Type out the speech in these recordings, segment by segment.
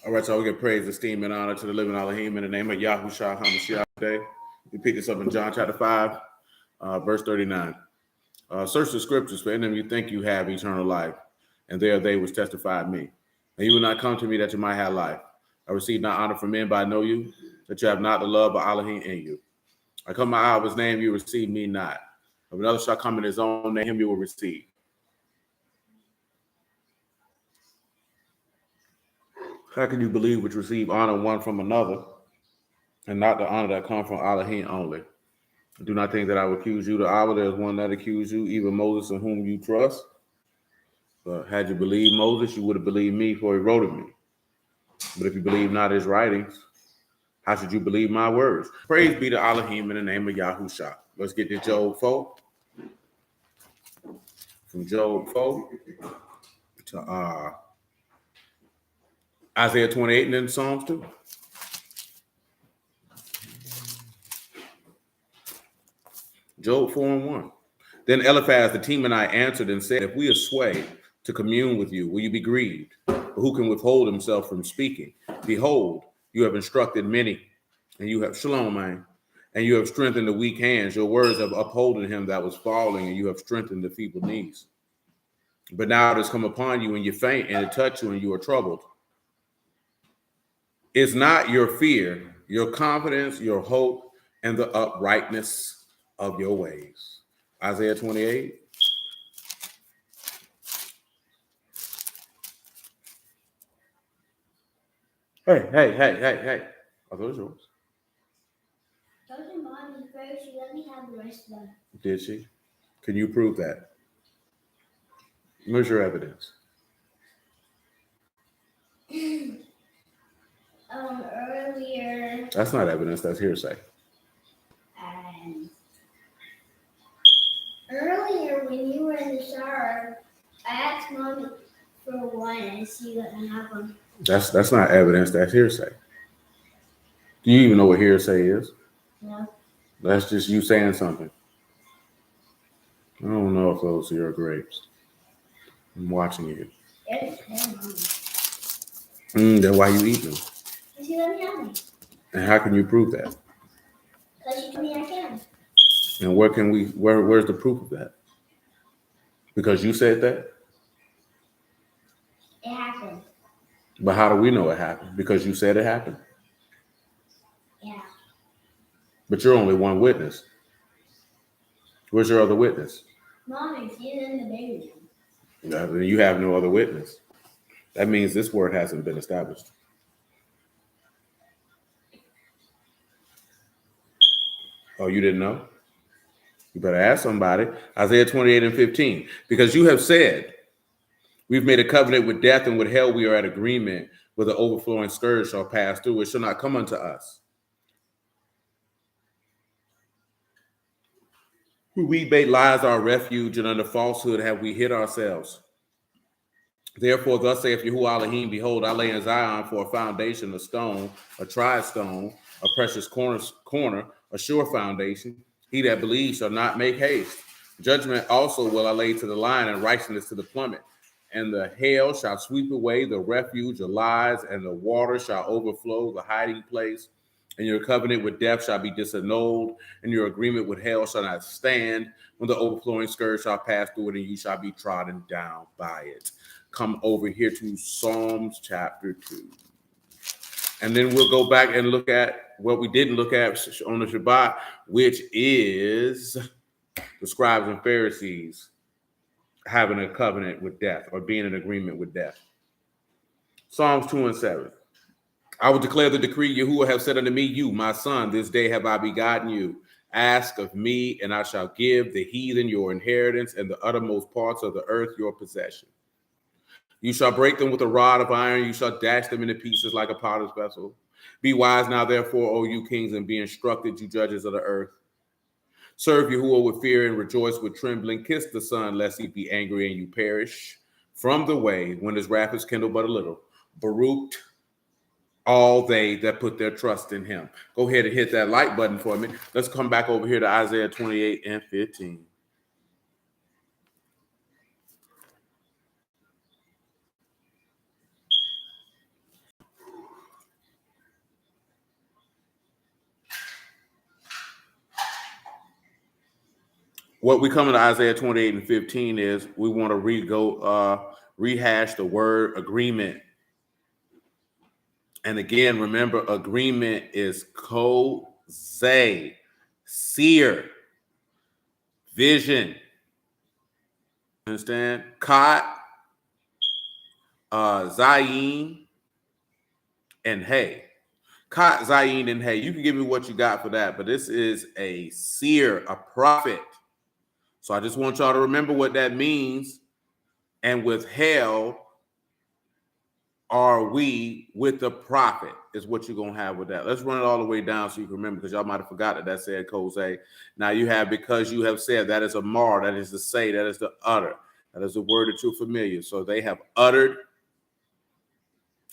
All right, so we give praise, esteem, and honor to the living Elohim in the name of Yahuah HaMashiach today. We pick this up in John chapter 5, verse 39. Search the scriptures, for in them you think you have eternal life, and they are they which testify of me. And you will not come to me that you might have life. I receive not honor from men, but I know you, that you have not the love of Elohim in you. I come out of his name, you receive me not. If another shall come in his own name, him you will receive. How can you believe which receive honor one from another, and not the honor that comes from Elohim only? Do not think that I will accuse you. The hour there is one that accused you, even Moses, in whom you trust. But had you believed Moses, you would have believed me, for he wrote of me. But if you believe not his writings, how should you believe my words? Praise be to Elohim in the name of Yahushua. Let's get to Job 4. From Job 4 to Isaiah 28 and then Psalms 2. Job 4 and 1. Then Eliphaz the Temanite answered and said, if we are swayed to commune with you, will you be grieved? But who can withhold himself from speaking? Behold, you have instructed many, and you have shalom, man, and you have strengthened the weak hands. Your words have upholden him that was falling, and you have strengthened the feeble knees. But now it has come upon you, and you faint, and it touched you, and you are troubled. Is not your fear, your confidence, your hope, and the uprightness of your ways? Isaiah 28. Hey. Are those yours? Those are mine first. You let me have the rest of them. Did she? Can you prove that? Where's your evidence? Earlier. That's not evidence, that's hearsay. Earlier, when you were in the shower, I asked Mommy for one, and she let me have one. That's not evidence, that's hearsay. Do you even know what hearsay is? No. That's just you saying something. I don't know if those are your grapes. I'm watching you. Then why you eating them? She let me have them. And how can you prove that? Because she told me I can. And where's the proof of that? Because you said that? It happened. But how do we know it happened? Because you said it happened? Yeah. But you're only one witness. Where's your other witness? Mommy, she's in the baby room. You have no other witness. That means this word hasn't been established. Oh, you didn't know? You better ask somebody. Isaiah 28 and 15. Because you have said, we've made a covenant with death, and with hell we are at agreement, where the overflowing scourge shall pass through. It shall not come unto us. We made lies our refuge, and under falsehood have we hid ourselves. Therefore, thus saith Yahuah Elohim, behold, I lay in Zion for a foundation, a stone, a tried stone, a precious corner, a sure foundation. He that believes shall not make haste. Judgment also will I lay to the lion, and righteousness to the plummet. And the hail shall sweep away the refuge of lies, and the water shall overflow the hiding place. And your covenant with death shall be disannulled, and your agreement with hell shall not stand. When the overflowing scourge shall pass through it, and you shall be trodden down by it. Come over here to Psalms chapter 2. And then we'll go back and look at what we didn't look at on the Shabbat, which is the scribes and Pharisees having a covenant with death, or being in agreement with death. Psalms 2 and 7. I will declare the decree. Yahuah have said unto me, you, my son, this day have I begotten you. Ask of me, and I shall give the heathen your inheritance, and the uttermost parts of the earth your possession. You shall break them with a rod of iron. You shall dash them into pieces like a potter's vessel. Be wise now, therefore, O you kings, and be instructed, you judges of the earth. Serve Yahuah with fear and rejoice with trembling. Kiss the Son, lest he be angry and you perish from the way when his wrath is kindled but a little. Baruch all they that put their trust in him. Go ahead and hit that like button for me. Let's come back over here to Isaiah 28 and 15. what we come into Isaiah 28 and 15 is we want to rehash the word agreement. And again, remember, agreement is ko-zeh, seer, vision. Understand? Kot, zayin, and hey. Kot, zayin, and hey. You can give me what you got for that, but this is a seer, a prophet. So I just want y'all to remember what that means. And with hell, are we with the prophet is what you're going to have with that. Let's run it all the way down so you can remember, because y'all might have forgot that said ko-zeh. Now you have because you have said, that is a mar, that is to say, that is to utter. That is a word that you're familiar. So they have uttered.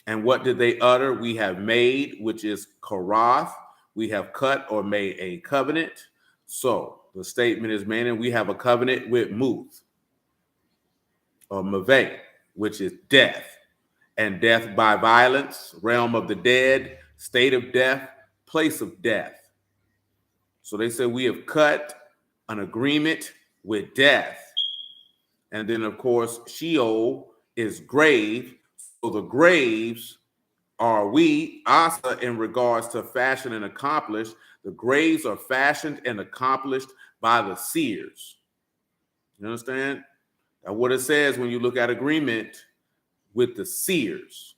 And what did they utter? We have made, which is karath. We have cut or made a covenant. So the statement is made, and we have a covenant with Muth or Maveh, which is death. And death by violence, realm of the dead, state of death, place of death. So they say we have cut an agreement with death. And then, of course, Sheol is grave. So the graves are we, Asa, in regards to fashion and accomplished. The graves are fashioned and accomplished by the seers. You understand? Now, what it says when you look at agreement with the seers.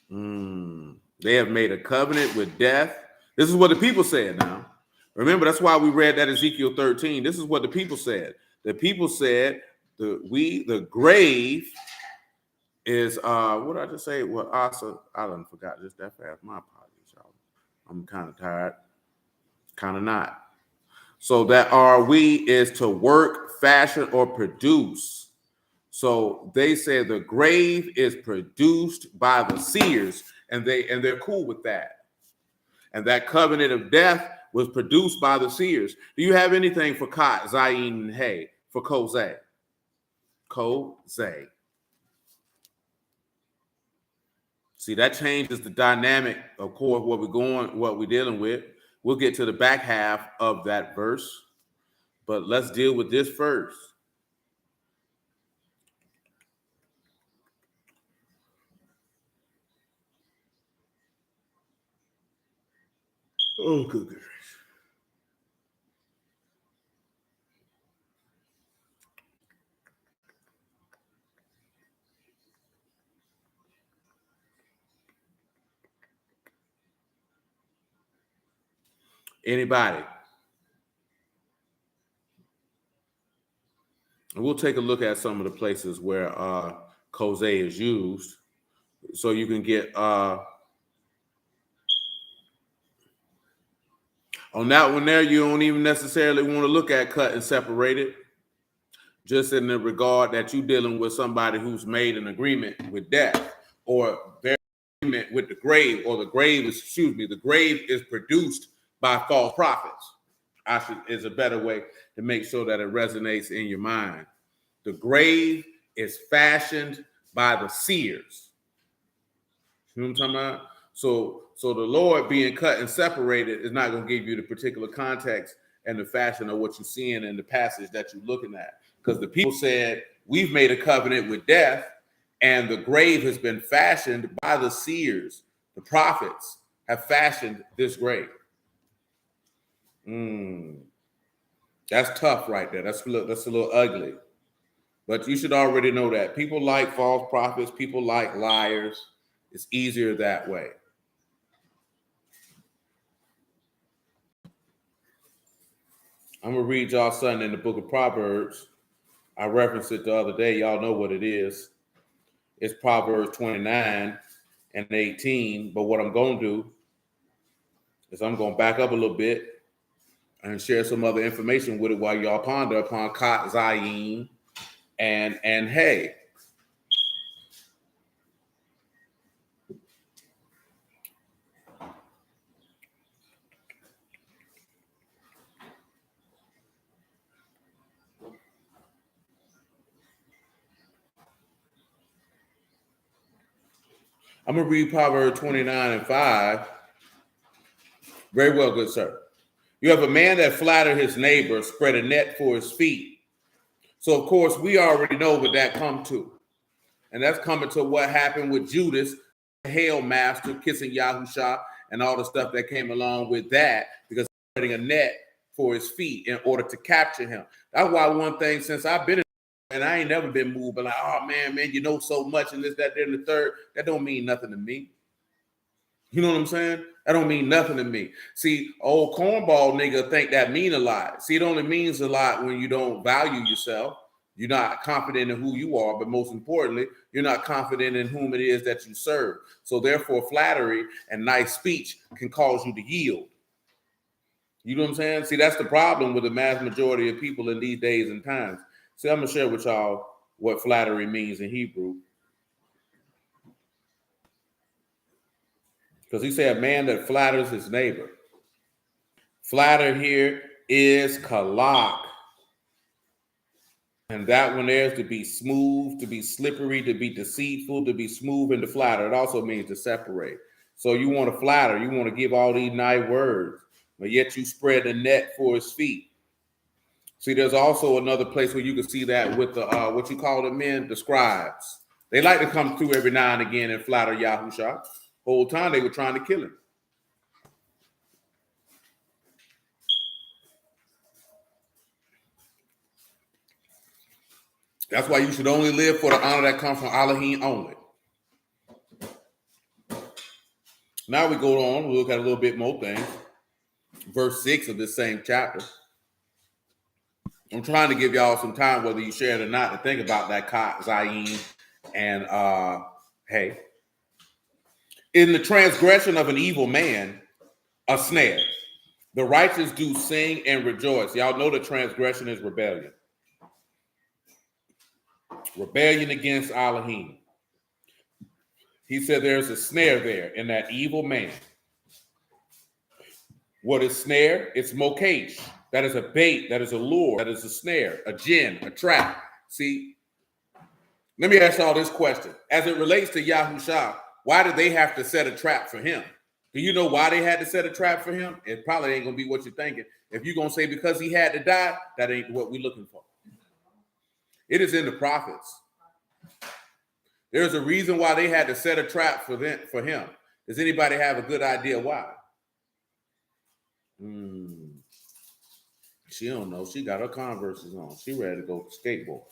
They have made a covenant with death. This is what the people said now. Remember, that's why we read that Ezekiel 13. This is what the people said. The people said the grave is what did I just say? Well, Asa, I done forgot just that fast. My apologies, y'all. I'm kind of tired. Kind of not. So that are we is to work, fashion, or produce. So they say the grave is produced by the seers, and they're cool with that. And that covenant of death was produced by the seers. Do you have anything for Kot, Zayin, and Hay for ko-zeh? Ko-zeh. See, that changes the dynamic, of course, what we're dealing with. We'll get to the back half of that verse, but let's deal with this first. Oh, good grief. Anybody? And we'll take a look at some of the places where ko-zeh is used, so you can get on that one there. You don't even necessarily want to look at cut and separate it, just in the regard that you're dealing with somebody who's made an agreement with death, or their agreement with the grave, or the grave is produced by false prophets. Is a better way to make sure that it resonates in your mind. The grave is fashioned by the seers. You know what I'm talking about? So the Lord being cut and separated is not going to give you the particular context and the fashion of what you're seeing in the passage that you're looking at. Because the people said, we've made a covenant with death, and the grave has been fashioned by the seers. The prophets have fashioned this grave. That's tough right there. That's a little ugly. But you should already know that. People like false prophets. People like liars. It's easier that way. I'm going to read y'all something in the book of Proverbs. I referenced it the other day. Y'all know what it is. It's Proverbs 29 and 18. But what I'm going to do is I'm going to back up a little bit and share some other information with it while y'all ponder upon Kot, Zayin, and Hay. I'm going to read Proverbs 29 and 5. Very well, good sir. You have a man that flattered his neighbor, spread a net for his feet. So, of course, we already know what that come to. And that's coming to what happened with Judas, the Hail Master, kissing Yahushua, and all the stuff that came along with that, because spreading a net for his feet in order to capture him. That's why one thing, since I've been in, and I ain't never been moved, but like, oh man, you know so much, and this, that, and the third, that don't mean nothing to me. You know what I'm saying? That don't mean nothing to me. See, old cornball nigga think that mean a lot. See, it only means a lot when you don't value yourself. You're not confident in who you are, but most importantly, you're not confident in whom it is that you serve. So therefore, flattery and nice speech can cause you to yield. You know what I'm saying? See, that's the problem with the mass majority of people in these days and times. See, I'm going to share with y'all what flattery means in Hebrew. Because he said, a man that flatters his neighbor. Flatter here is kalak. And that one there is to be smooth, to be slippery, to be deceitful, to be smooth, and to flatter. It also means to separate. So you want to flatter, you want to give all these nice words, but yet you spread a net for his feet. See, there's also another place where you can see that with the what you call the men, the scribes. They like to come through every now and again and flatter Yahushua. Whole time they were trying to kill him. That's why you should only live for the honor that comes from Elohim only. Now we go on, we'll look at a little bit more things. Verse 6 of this same chapter. I'm trying to give y'all some time, whether you share it or not, to think about that Kat, Zayin, and hey. In the transgression of an evil man, a snare. The righteous do sing and rejoice. Y'all know the transgression is rebellion. Rebellion against Elohim. He said there's a snare there in that evil man. What is snare? It's mokesh. That is a bait. That is a lure. That is a snare, a jinn, a trap. See, let me ask y'all this question. As it relates to Yahushua, why did they have to set a trap for him? Do you know why they had to set a trap for him? It probably ain't going to be what you're thinking. If you're going to say because he had to die, that ain't what we're looking for. It is in the prophets. There's a reason why they had to set a trap for him. Does anybody have a good idea why? She don't know. She got her Converses on. She ready to go skateboard.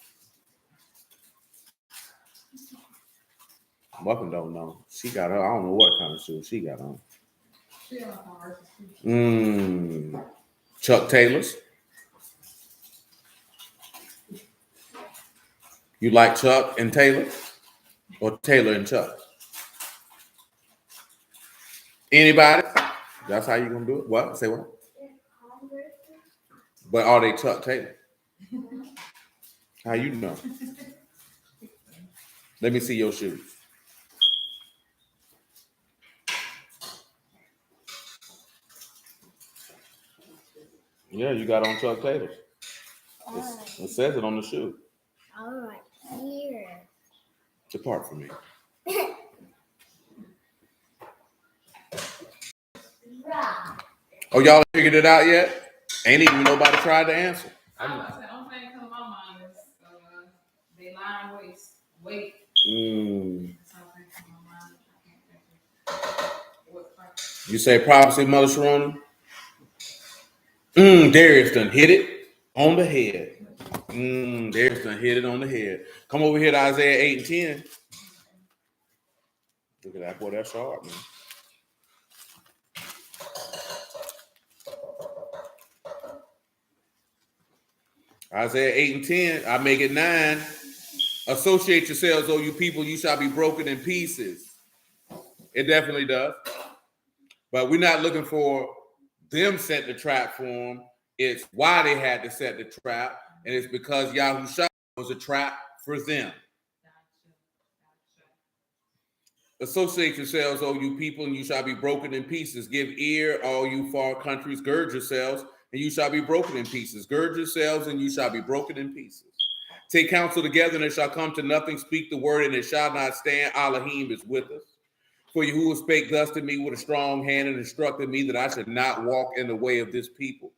Muffin don't know. She got her. I don't know what kind of shoes she got on. Chuck Taylors. You like Chuck and Taylor, or Taylor and Chuck? Anybody? That's how you gonna do it. What? Say what? But are they Chuck Taylor? How you know? Let me see your shoes. Yeah, you got on Chuck Taylors. It says it on the shoe. All right, here. Depart from me. Oh, y'all figured it out yet? Ain't even nobody tried to answer. The only thing that comes to my mind is they line waist. Weight. You say prophecy, Mother Sharona? Darius done hit it on the head. Darius done hit it on the head. Come over here to Isaiah 8 and 10. Look at that, boy, that's sharp, man. Isaiah 8 and 10, I make it 9. Associate yourselves, O you people, you shall be broken in pieces. It definitely does. But we're not looking for them set the trap for them. It's why they had to set the trap. And it's because Yahushua was a trap for them. Associate yourselves, O you people, and you shall be broken in pieces. Give ear, all you far countries. Gird yourselves, and you shall be broken in pieces. Gird yourselves, and you shall be broken in pieces. Take counsel together, and it shall come to nothing. Speak the word, and it shall not stand. Elohim is with us. For Yahuah spake thus to me with a strong hand and instructed me that I should not walk in the way of this people.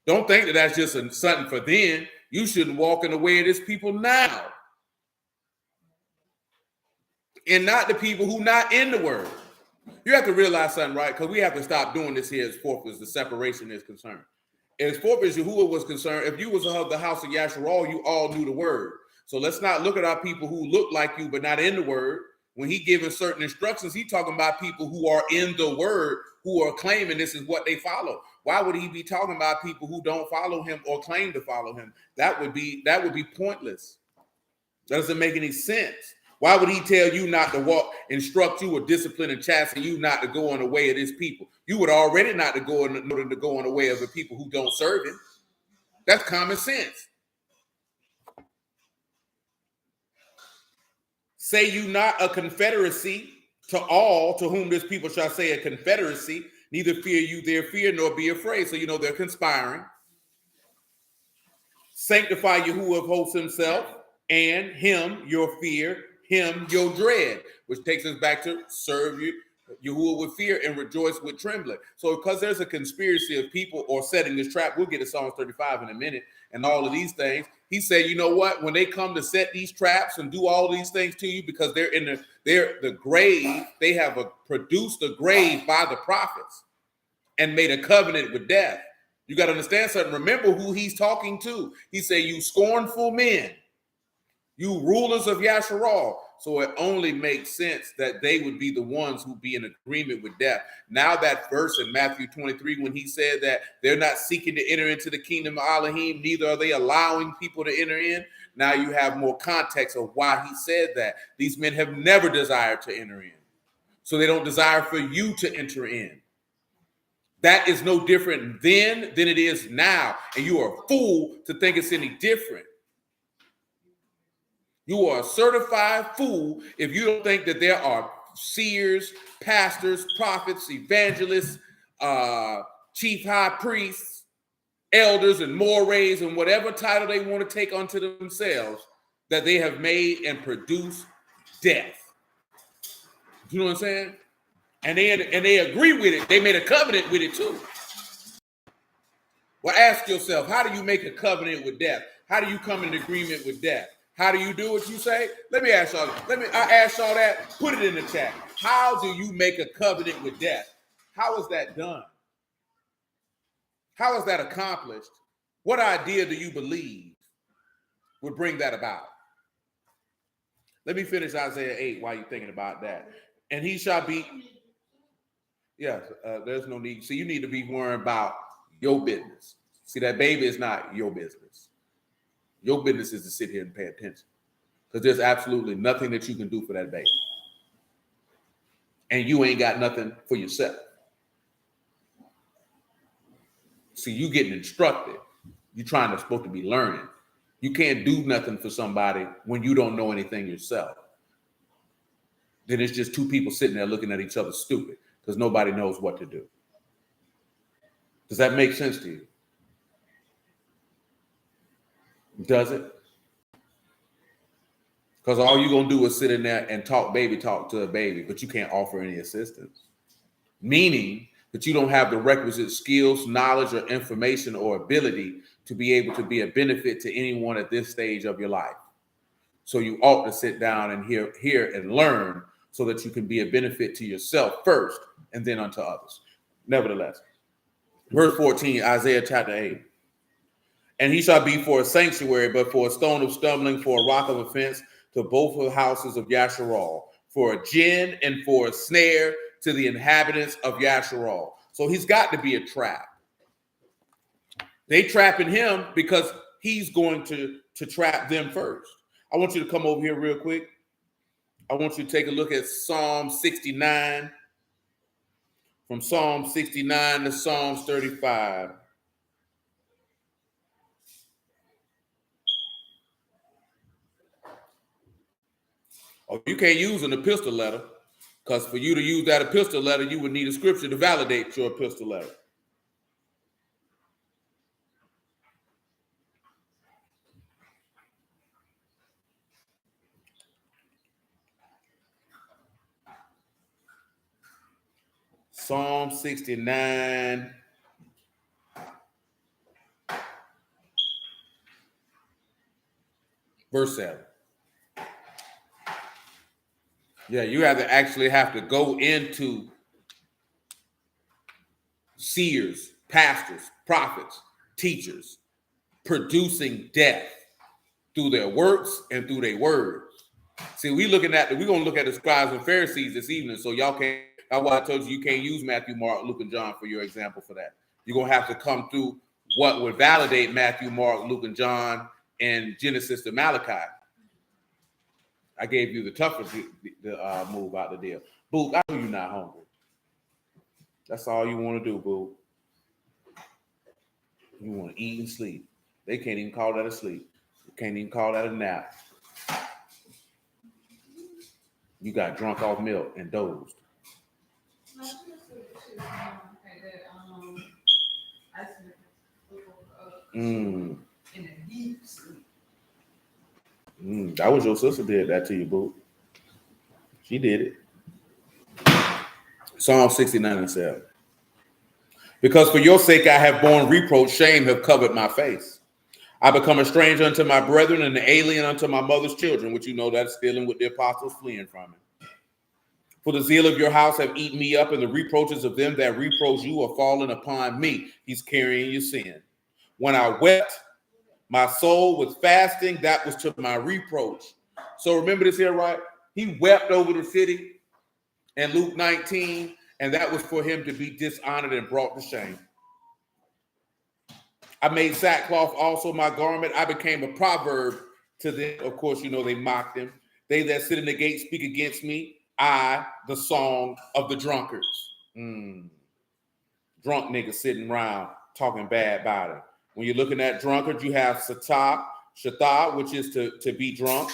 Don't think that that's just something for then. You shouldn't walk in the way of this people now. And not the people who not in the word. You have to realize something, right? Because we have to stop doing this here as far as the separation is concerned. As far as Yahuah was concerned, if you was of the house of Yasharal, you all knew the word. So let's not look at our people who look like you but not in the word. When he giving certain instructions, he talking about people who are in the word, who are claiming this is what they follow. Why would he be talking about people who don't follow him or claim to follow him? That would be pointless. That doesn't make any sense. Why would he tell you not to walk, instruct you or discipline and chasten you not to go on the way of his people? You would already not to go on the way of the people who don't serve him. That's common sense. Say you not a confederacy to all to whom this people shall say a confederacy, neither fear you their fear nor be afraid. So you know they're conspiring. Sanctify Yahuah of hosts himself, and him your fear, him your dread, which takes us back to serve you, Yahuah with fear and rejoice with trembling. So because there's a conspiracy of people or setting this trap, we'll get to Psalms 35 in a minute, and all of these things, he said, you know what, when they come to set these traps and do all these things to you, because they're in the grave, they have produced a grave by the prophets and made a covenant with death. You got to understand something. Remember who he's talking to. He said, you scornful men, you rulers of Yasharal. So it only makes sense that they would be the ones who be in agreement with death. Now that verse in Matthew 23, when he said that they're not seeking to enter into the kingdom of Elohim, neither are they allowing people to enter in. Now you have more context of why he said that. These men have never desired to enter in. So they don't desire for you to enter in. That is no different then than it is now. And you are a fool to think it's any different. You are a certified fool if you don't think that there are seers, pastors, prophets, evangelists, chief high priests, elders, and mores, and whatever title they want to take unto themselves, that they have made and produced death. You know what I'm saying? And they agree with it. They made a covenant with it too. Well, ask yourself, how do you make a covenant with death? How do you come in agreement with death? How do you do what you say? Let me ask y'all. I ask y'all that. Put it in the chat. How do you make a covenant with death? How is that done? How is that accomplished? What idea do you believe would bring that about? Let me finish Isaiah 8 while you're thinking about that. And he shall be. Yes, there's no need. See, you need to be worrying about your business. See, that baby is not your business. Your business is to sit here and pay attention, because there's absolutely nothing that you can do for that baby. And you ain't got nothing for yourself. See, you getting instructed. You're supposed to be learning. You can't do nothing for somebody when you don't know anything yourself. Then it's just two people sitting there looking at each other stupid because nobody knows what to do. Does that make sense to you? Does it? Because all you're going to do is sit in there and talk baby talk to a baby, but you can't offer any assistance. Meaning that you don't have the requisite skills, knowledge, or information or ability to be able to be a benefit to anyone at this stage of your life. So you ought to sit down and hear and learn so that you can be a benefit to yourself first and then unto others. Nevertheless, verse 14, Isaiah chapter 8. And he shall be for a sanctuary, but for a stone of stumbling, for a rock of offense to both of the houses of Yasharal, for a gin and for a snare to the inhabitants of Yasharal. So he's got to be a trap. They trapping him because he's going to trap them first. I want you to come over here real quick. I want you to take a look at Psalm 69. From Psalm 69 to Psalms 35. Oh, you can't use an epistle letter, because for you to use that epistle letter, you would need a scripture to validate your epistle letter. Psalm 69. Verse 7. Yeah, you actually have to go into seers, pastors, prophets, teachers, producing death through their works and through their words. See, we're going to look at the scribes and Pharisees this evening, so y'all can't, that's why I told you can't use Matthew, Mark, Luke, and John for your example for that. You're going to have to come through what would validate Matthew, Mark, Luke, and John, and Genesis to Malachi. I gave you the toughest move out the deal. Boo, I know you're not hungry. That's all you want to do, boo. You want to eat and sleep. They can't even call that a sleep. They can't even call that a nap. You got drunk off milk and dozed. That was your sister did that to you, boo. She did it. Psalm 69 and 7. Because for your sake I have borne reproach, shame have covered my face. I become a stranger unto my brethren and an alien unto my mother's children, which you know that's dealing with the apostles fleeing from it. For the zeal of your house have eaten me up, and the reproaches of them that reproach you are fallen upon me. He's carrying your sin. When I wept, my soul was fasting, that was to my reproach. So remember this here, right? He wept over the city in Luke 19, and that was for him to be dishonored and brought to shame. I made sackcloth also my garment. I became a proverb to them. Of course, you know, they mocked him. They that sit in the gate speak against me. I, the song of the drunkards. Drunk niggas sitting around talking bad about it. When you're looking at drunkards, you have shatah, which is to be drunk,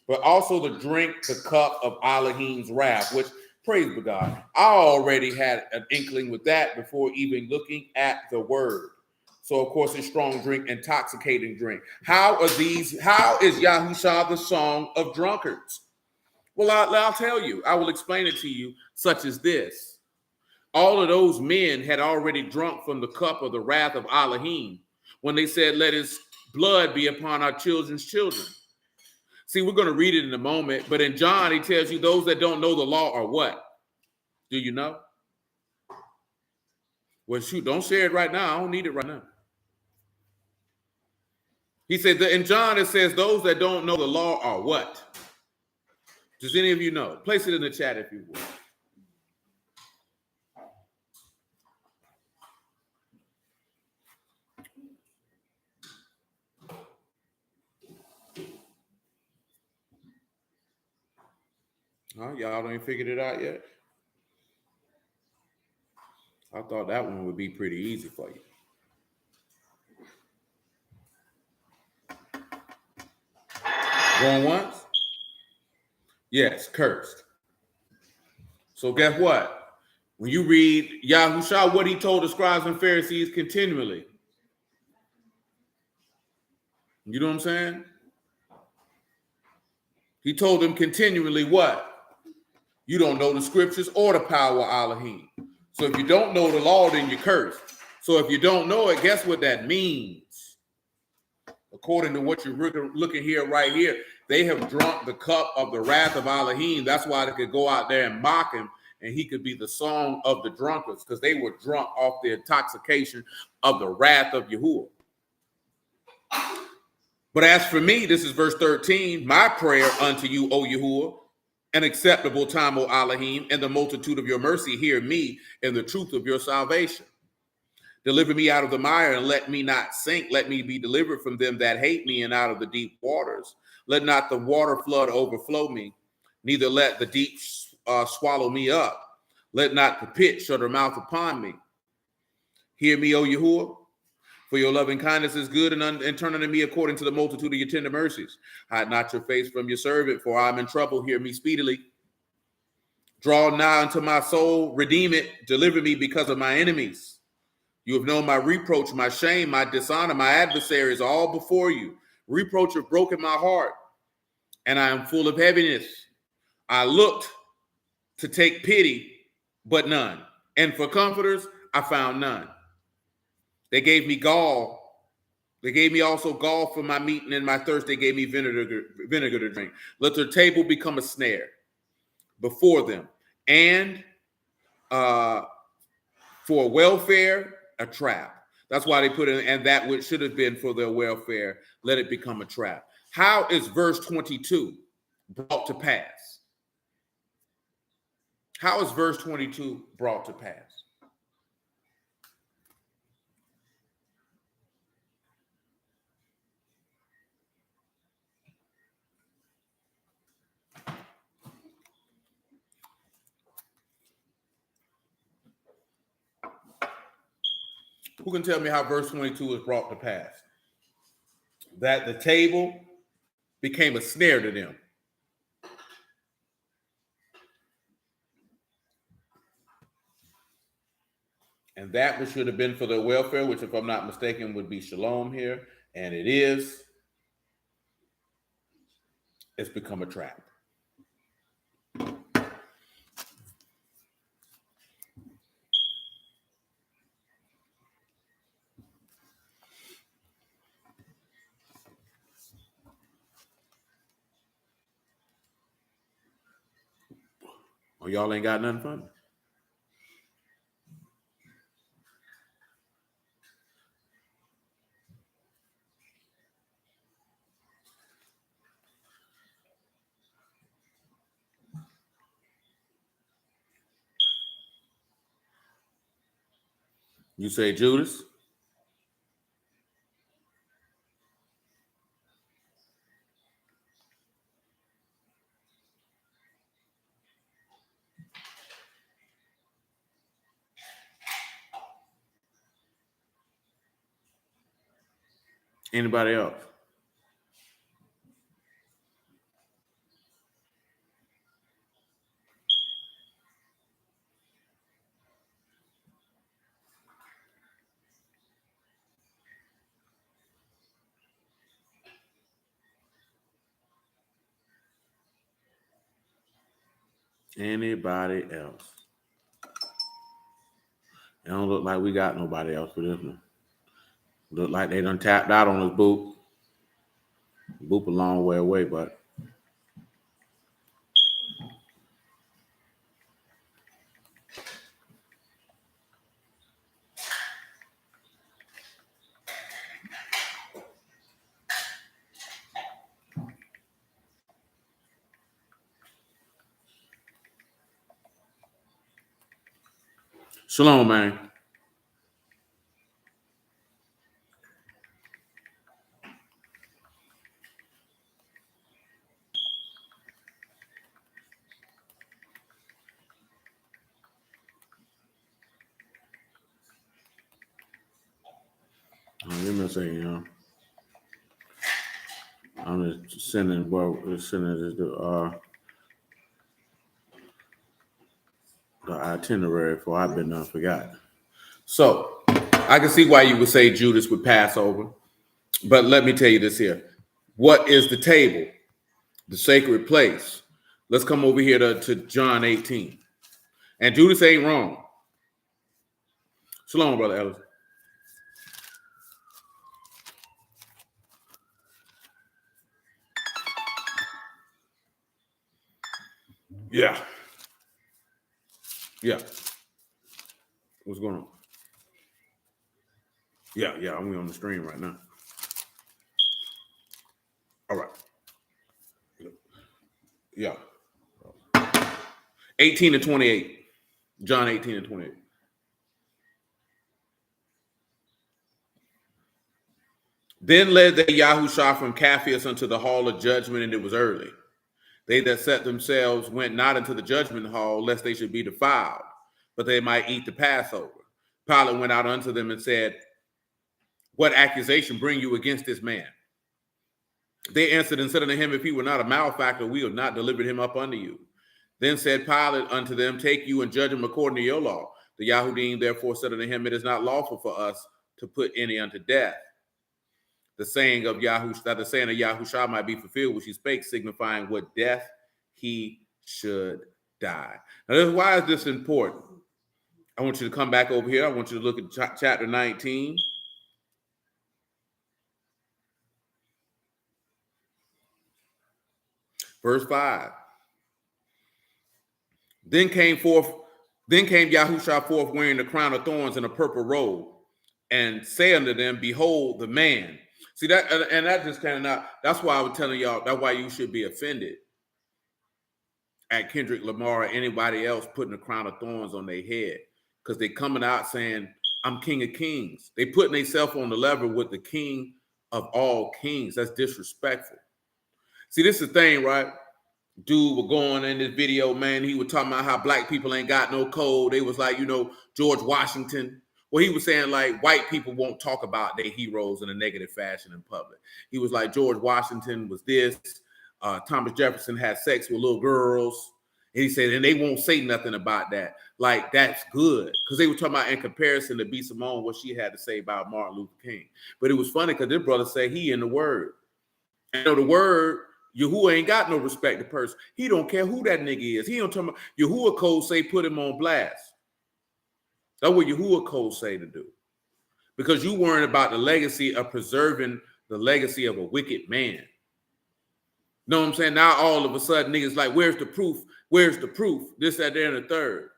but also to drink the cup of Elohim's wrath, which, praise be God, I already had an inkling with that before even looking at the word. So, of course, it's strong drink, intoxicating drink. How is Yahushua the song of drunkards? Well, I'll tell you. I will explain it to you, such as this. All of those men had already drunk from the cup of the wrath of Elohim when they said, let his blood be upon our children's children. See, we're going to read it in a moment, but in John, he tells you those that don't know the law are what? Do you know? Well, shoot, don't share it right now. I don't need it right now. He said that in John, it says those that don't know the law are what? Does any of you know? Place it in the chat if you will. Huh? Y'all ain't figured it out yet? I thought that one would be pretty easy for you. Going once? Yes, cursed. So guess what? When you read Yahushua, what he told the scribes and Pharisees continually. You know what I'm saying? He told them continually what? You don't know the scriptures or the power of Elohim. So if you don't know the law, then you're cursed. So if you don't know it, guess what that means? According to what you're looking here, right here, they have drunk the cup of the wrath of Elohim. That's why they could go out there and mock him, and he could be the song of the drunkards, because they were drunk off the intoxication of the wrath of Yahuah. But as for me, this is verse 13, my prayer unto you, O Yahuah, an acceptable time, O Elohim, and the multitude of your mercy, hear me in the truth of your salvation. Deliver me out of the mire and let me not sink. Let me be delivered from them that hate me and out of the deep waters. Let not the water flood overflow me, neither let the deep swallow me up. Let not the pit shut her mouth upon me. Hear me, O Yahuah, for your loving kindness is good, and turn unto me according to the multitude of your tender mercies. Hide not your face from your servant, for I am in trouble. Hear me speedily. Draw nigh unto my soul, redeem it, deliver me because of my enemies. You have known my reproach, my shame, my dishonor, my adversaries, all before you. Reproach have broken my heart, and I am full of heaviness. I looked to take pity, but none. And for comforters, I found none. They gave me gall. They gave me also gall for my meat, and in my thirst they gave me vinegar to drink. Let their table become a snare before them, and for welfare, a trap. That's why they put in, and that which should have been for their welfare, let it become a trap. How is verse 22 brought to pass? How is verse 22 brought to pass? Who can tell me how verse 22 is brought to pass? That the table became a snare to them. And that which should have been for their welfare, which, if I'm not mistaken, would be shalom here, and it is, it's become a trap. Oh, y'all ain't got nothing for me? You say Judas? Anybody else? Anybody else? It don't look like we got nobody else for this one. Look like they done tapped out on us, Boop. Boop a long way away, but shalom, man. Let me say, I'm just sending this the itinerary for I've been forgotten. So I can see why you would say Judas would pass over, but let me tell you this here. What is the table? The sacred place. Let's come over here to John 18. And Judas ain't wrong. Shalom, Brother Ellis. Yeah. Yeah. What's going on? Yeah, I'm on the stream right now. All right. Yeah. 18 and 28. John 18 and 28. Then led they Yahushua from Capheus unto the hall of judgment, and it was early. They that set themselves went not into the judgment hall, lest they should be defiled, but they might eat the Passover. Pilate went out unto them and said, what accusation bring you against this man? They answered and said unto him, if he were not a malefactor, we would not deliver him up unto you. Then said Pilate unto them, take you and judge him according to your law. The Yahudim therefore said unto him, it is not lawful for us to put any unto death. The saying of Yahushua might be fulfilled, which he spake, signifying what death he should die. Now, why is this important? I want you to come back over here. I want you to look at chapter 19. Verse 5. Then came Yahushua forth wearing the crown of thorns and a purple robe, and say unto them, behold the man. See that, and that just kind of not, that's why I was telling y'all, that's why you should be offended at Kendrick Lamar or anybody else putting a crown of thorns on their head, because they coming out saying, I'm King of Kings. They putting themselves on the level with the King of all kings. That's disrespectful. See, this is the thing, right? Dude was going in this video, man. He was talking about how black people ain't got no code. They was like, George Washington. Well, he was saying like white people won't talk about their heroes in a negative fashion in public. He was like, George Washington was this. Thomas Jefferson had sex with little girls. And he said, and they won't say nothing about that. Like, that's good. Because they were talking about in comparison to pt7, what she had to say about Martin Luther King. But it was funny because this brother said he in the word. And the word, Yahuah ain't got no respect to person. He don't care who that nigga is. He don't talk about Yahuah code say put him on blast. That's what Yahuah code say to do. Because you worrying about the legacy of preserving the legacy of a wicked man. Know what I'm saying? Now all of a sudden niggas like, where's the proof? Where's the proof? This, that, there, and the third.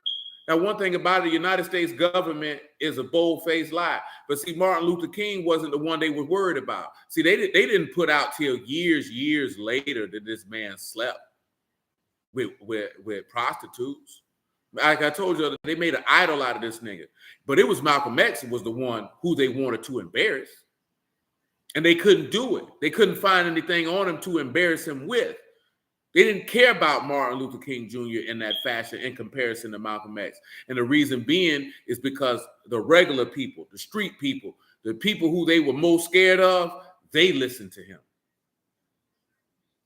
Now, one thing about the United States government is a bold-faced lie. But see, Martin Luther King wasn't the one they were worried about. See, they didn't put out till years later that this man slept with prostitutes. Like I told you, they made an idol out of this nigga. But it was Malcolm X was the one who they wanted to embarrass. And they couldn't do it. They couldn't find anything on him to embarrass him with. They didn't care about Martin Luther King Jr. in that fashion in comparison to Malcolm X. And the reason being is because the regular people, the street people, the people who they were most scared of, they listened to him.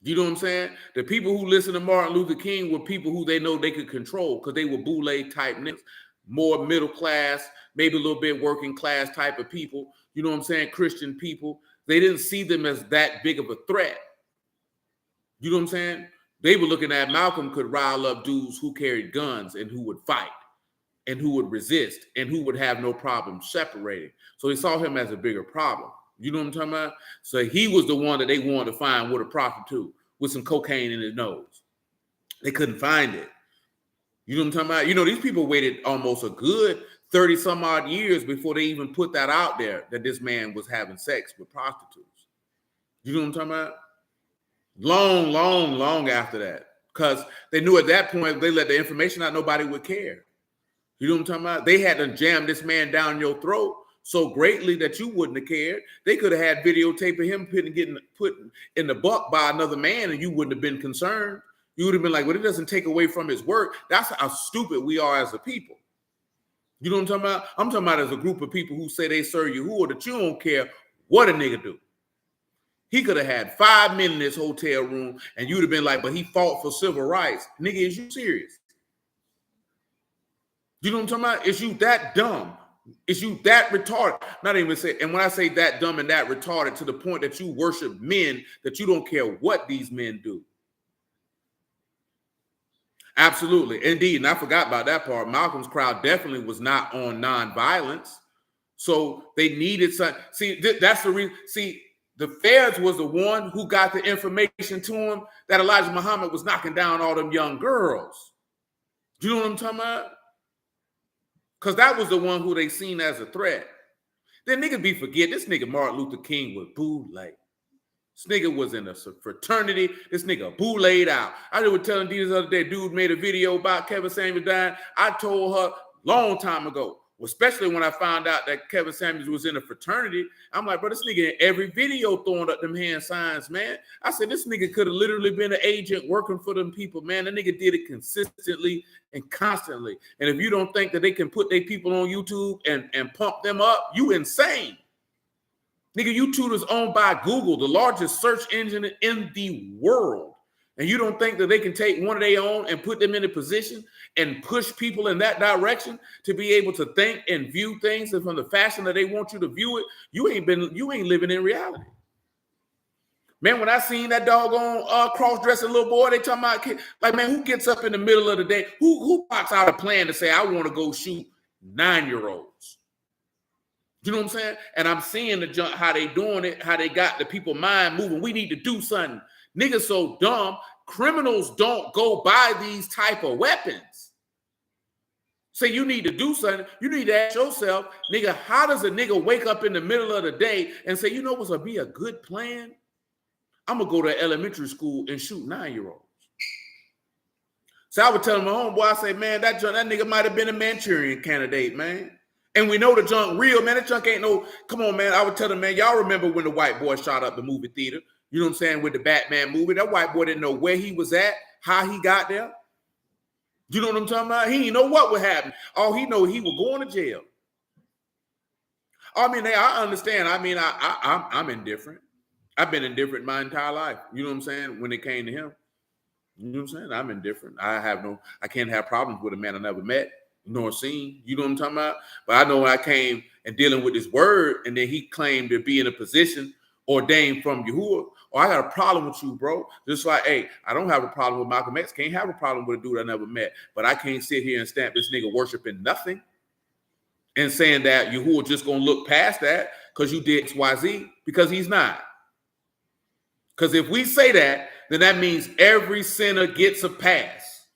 You know what I'm saying? The people who listened to Martin Luther King were people who they know they could control because they were boule type niggas, more middle class, maybe a little bit working class type of people. You know what I'm saying? Christian people. They didn't see them as that big of a threat. You know what I'm saying? They were looking at Malcolm could rile up dudes who carried guns and who would fight and who would resist and who would have no problem separating. So they saw him as a bigger problem. You know what I'm talking about? So he was the one that they wanted to find with a prostitute with some cocaine in his nose. They couldn't find it. You know what I'm talking about? These people waited almost a good 30 some odd years before they even put that out there, that this man was having sex with prostitutes. You know what I'm talking about? Long after that. Because they knew at that point, if they let the information out, nobody would care. You know what I'm talking about? They had to jam this man down your throat so greatly that you wouldn't have cared. They could have had videotape of him getting put in the buck by another man and you wouldn't have been concerned. You would have been like, well, it doesn't take away from his work. That's how stupid we are as a people. You know what I'm talking about? I'm talking about as a group of people who say they serve Yahuah, that you don't care what a nigga do. He could have had 5 men in this hotel room and you'd have been like, but he fought for civil rights. Nigga, is you serious? You know what I'm talking about? Is you that dumb? Is you that retarded? Not even say, and when I say that dumb and that retarded, to the point that you worship men, that you don't care what these men do. Absolutely. Indeed. And I forgot about that part. Malcolm's crowd definitely was not on nonviolence. So they needed some. See, that's the reason. See, the feds was the one who got the information to him that Elijah Muhammad was knocking down all them young girls. Do you know what I'm talking about? Because that was the one who they seen as a threat. Then niggas be forget, this nigga Martin Luther King was boule. This nigga was in a fraternity. This nigga boule out. I was telling D this other day, dude made a video about Kevin Samuels dying. I told her long time ago, especially when I found out that Kevin Samuels was in a fraternity. I'm like, bro, this nigga in every video throwing up them hand signs, man. I said, this nigga could have literally been an agent working for them people, man. That nigga did it consistently and constantly. And if you don't think that they can put their people on YouTube and pump them up, you insane. Nigga, YouTube is owned by Google, the largest search engine in the world. And you don't think that they can take one of their own and put them in a position and push people in that direction to be able to think and view things from the fashion that they want you to view it? You ain't living in reality. Man, when I seen that doggone cross-dressing little boy, they talking about, like, man, who gets up in the middle of the day? Who pops out a plan to say, I want to go shoot 9-year-olds. You know what I'm saying? And I'm seeing the junk, how they doing it, how they got the people mind moving. We need to do something. Niggas so dumb. Criminals don't go buy these type of weapons. Say you need to do something. You need to ask yourself, nigga, how does a nigga wake up in the middle of the day and say, you know what's gonna be a good plan? I'm gonna go to elementary school and shoot 9-year-olds. So I would tell my homeboy, I say, man, that nigga might have been a Manchurian candidate, man. And we know the junk real, man. That junk ain't no, come on, man. I would tell them, man, y'all remember when the white boy shot up the movie theater? You know what I'm saying? With the Batman movie, that white boy didn't know where he was at, how he got there. You know what I'm talking about? He didn't know what would happen. All he know, he was going to jail. I mean, hey, I understand. I mean, I'm indifferent. I've been indifferent my entire life. You know what I'm saying? When it came to him, you know what I'm saying? I'm indifferent. I can't have problems with a man I never met nor seen. You know what I'm talking about? But I know when I came and dealing with this word, and then he claimed to be in a position ordained from Yahuah. Oh, I got a problem with you, bro. Just like, hey, I don't have a problem with Malcolm X. Can't have a problem with a dude I never met. But I can't sit here and stamp this nigga worshiping nothing and saying that Yahuah just gonna look past that because you did XYZ, because he's not. Because if we say that, then that means every sinner gets a pass.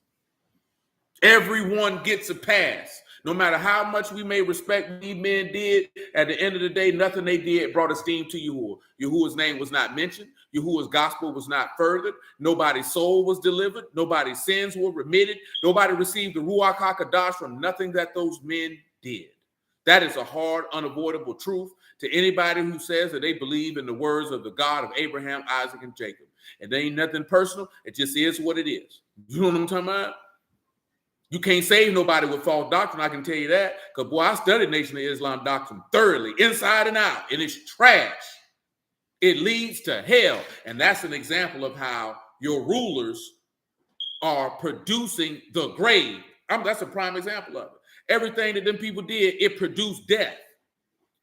Everyone gets a pass. No matter how much we may respect what these men did, at the end of the day, nothing they did brought esteem to Yahuah. Yahuah's name was not mentioned. Yahuah's gospel was not furthered. Nobody's soul was delivered. Nobody's sins were remitted. Nobody received the Ruach HaKadosh from nothing that those men did. That is a hard, unavoidable truth to anybody who says that they believe in the words of the God of Abraham, Isaac, and Jacob. And there ain't nothing personal. It just is what it is. You know what I'm talking about? You can't save nobody with false doctrine, I can tell you that. Because, boy, I studied Nation of Islam doctrine thoroughly, inside and out, and it's trash. It leads to hell. And that's an example of how your rulers are producing the grave. That's a prime example of it. Everything that them people did, it produced death.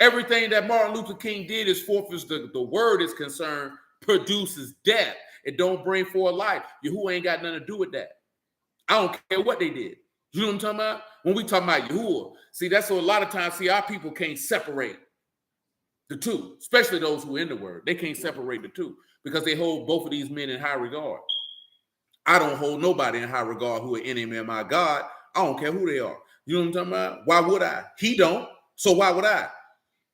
Everything that Martin Luther King did, as forth as the word is concerned, produces death. It don't bring forth life. Yahuah ain't got nothing to do with that. I don't care what they did. You know what I'm talking about? When we talking about Yahuah, see, that's so a lot of times, see, our people can't separate the two, especially those who are in the word. They can't separate the two because they hold both of these men in high regard. I don't hold nobody in high regard who are enemy of my God. I don't care who they are. You know what I'm talking about? Why would I? He don't. So why would I?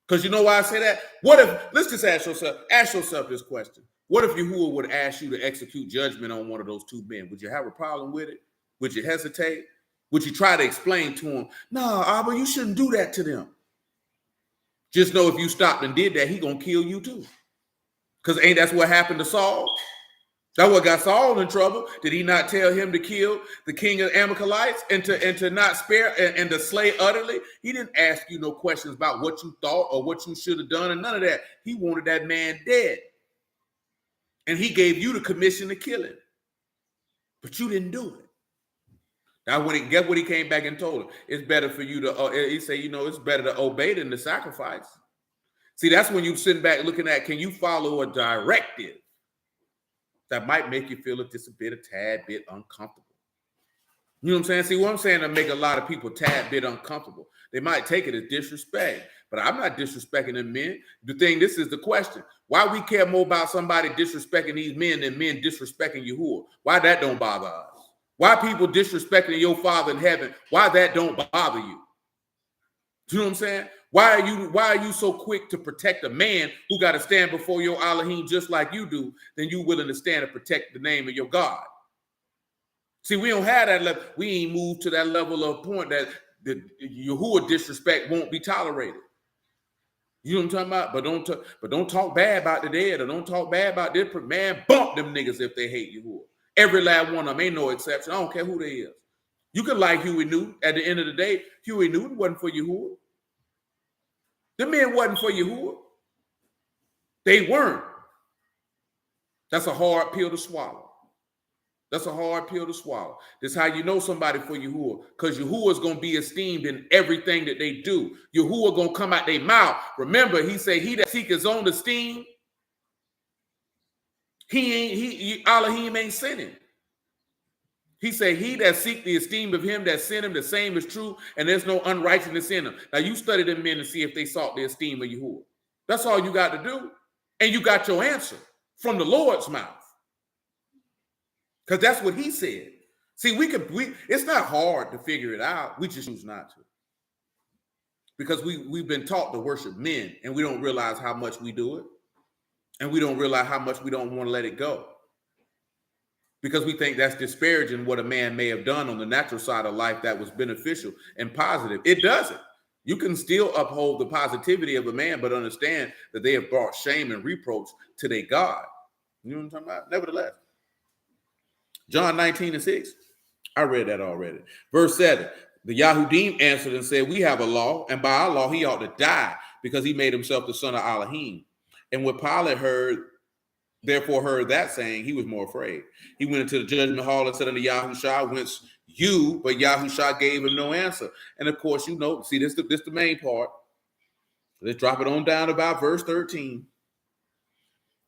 Because you know why I say that? What if, let's just ask yourself this question. What if Yahuah would ask you to execute judgment on one of those two men? Would you have a problem with it? Would you hesitate? Would you try to explain to him, no, Abba, you shouldn't do that to them? Just know if you stopped and did that, he gonna kill you too. Because ain't that's what happened to Saul? That's what got Saul in trouble. Did he not tell him to kill the king of Amalekites and to not spare and to slay utterly? He didn't ask you no questions about what you thought or what you should have done and none of that. He wanted that man dead. And he gave you the commission to kill him. But you didn't do it. Now, guess what he came back and told him? It's better for you to, he said, you know, it's better to obey than to sacrifice. See, that's when you sitting back looking at, can you follow a directive that might make you feel just a tad bit uncomfortable? You know what I'm saying? See, what I'm saying to make a lot of people tad bit uncomfortable. They might take it as disrespect, but I'm not disrespecting them men. This is the question. Why we care more about somebody disrespecting these men than men disrespecting Yahuah? Why that don't bother us? Why people disrespecting your Father in heaven? Why that don't bother you? Do you know what I'm saying? Why are you so quick to protect a man who got to stand before your Elohim just like you do, then you willing to stand and protect the name of your God? See, we don't have that level. We ain't moved to that level of point that the Yahuah disrespect won't be tolerated. You know what I'm talking about? But don't talk bad about the dead, or don't talk bad about this man. Bump them niggas if they hate Yahuah. Every last one of them, ain't no exception. I don't care who they is. You could like Huey Newton. At the end of the day, Huey Newton wasn't for Yahuah. The men wasn't for Yahuah. They weren't. That's a hard pill to swallow. That's a hard pill to swallow. That's how you know somebody for Yahuah, because Yahuah is going to be esteemed in everything that they do. Yahuah going to come out their mouth. Remember, he said, he that seek his own esteem, Elohim ain't sinning. He said, he that seek the esteem of him that sent him, the same is true, and there's no unrighteousness in them. Now you study them men and see if they sought the esteem of Yahuah. That's all you got to do. And you got your answer from the Lord's mouth. Because that's what he said. See, it's not hard to figure it out. We just choose not to. Because we've been taught to worship men, and we don't realize how much we do it. And we don't realize how much we don't want to let it go. Because we think that's disparaging what a man may have done on the natural side of life that was beneficial and positive. It doesn't. You can still uphold the positivity of a man, but understand that they have brought shame and reproach to their God. You know what I'm talking about? Nevertheless, John 19:6. I read that already. Verse 7. The Yahudim answered and said, we have a law, and by our law he ought to die, because he made himself the son of Elohim. And when Pilate therefore heard that saying, he was more afraid. He went into the judgment hall and said unto Yahushua, whence you? But Yahushua gave him no answer. And of course, you know, see, this the main part. Let's drop it on down to about verse 13.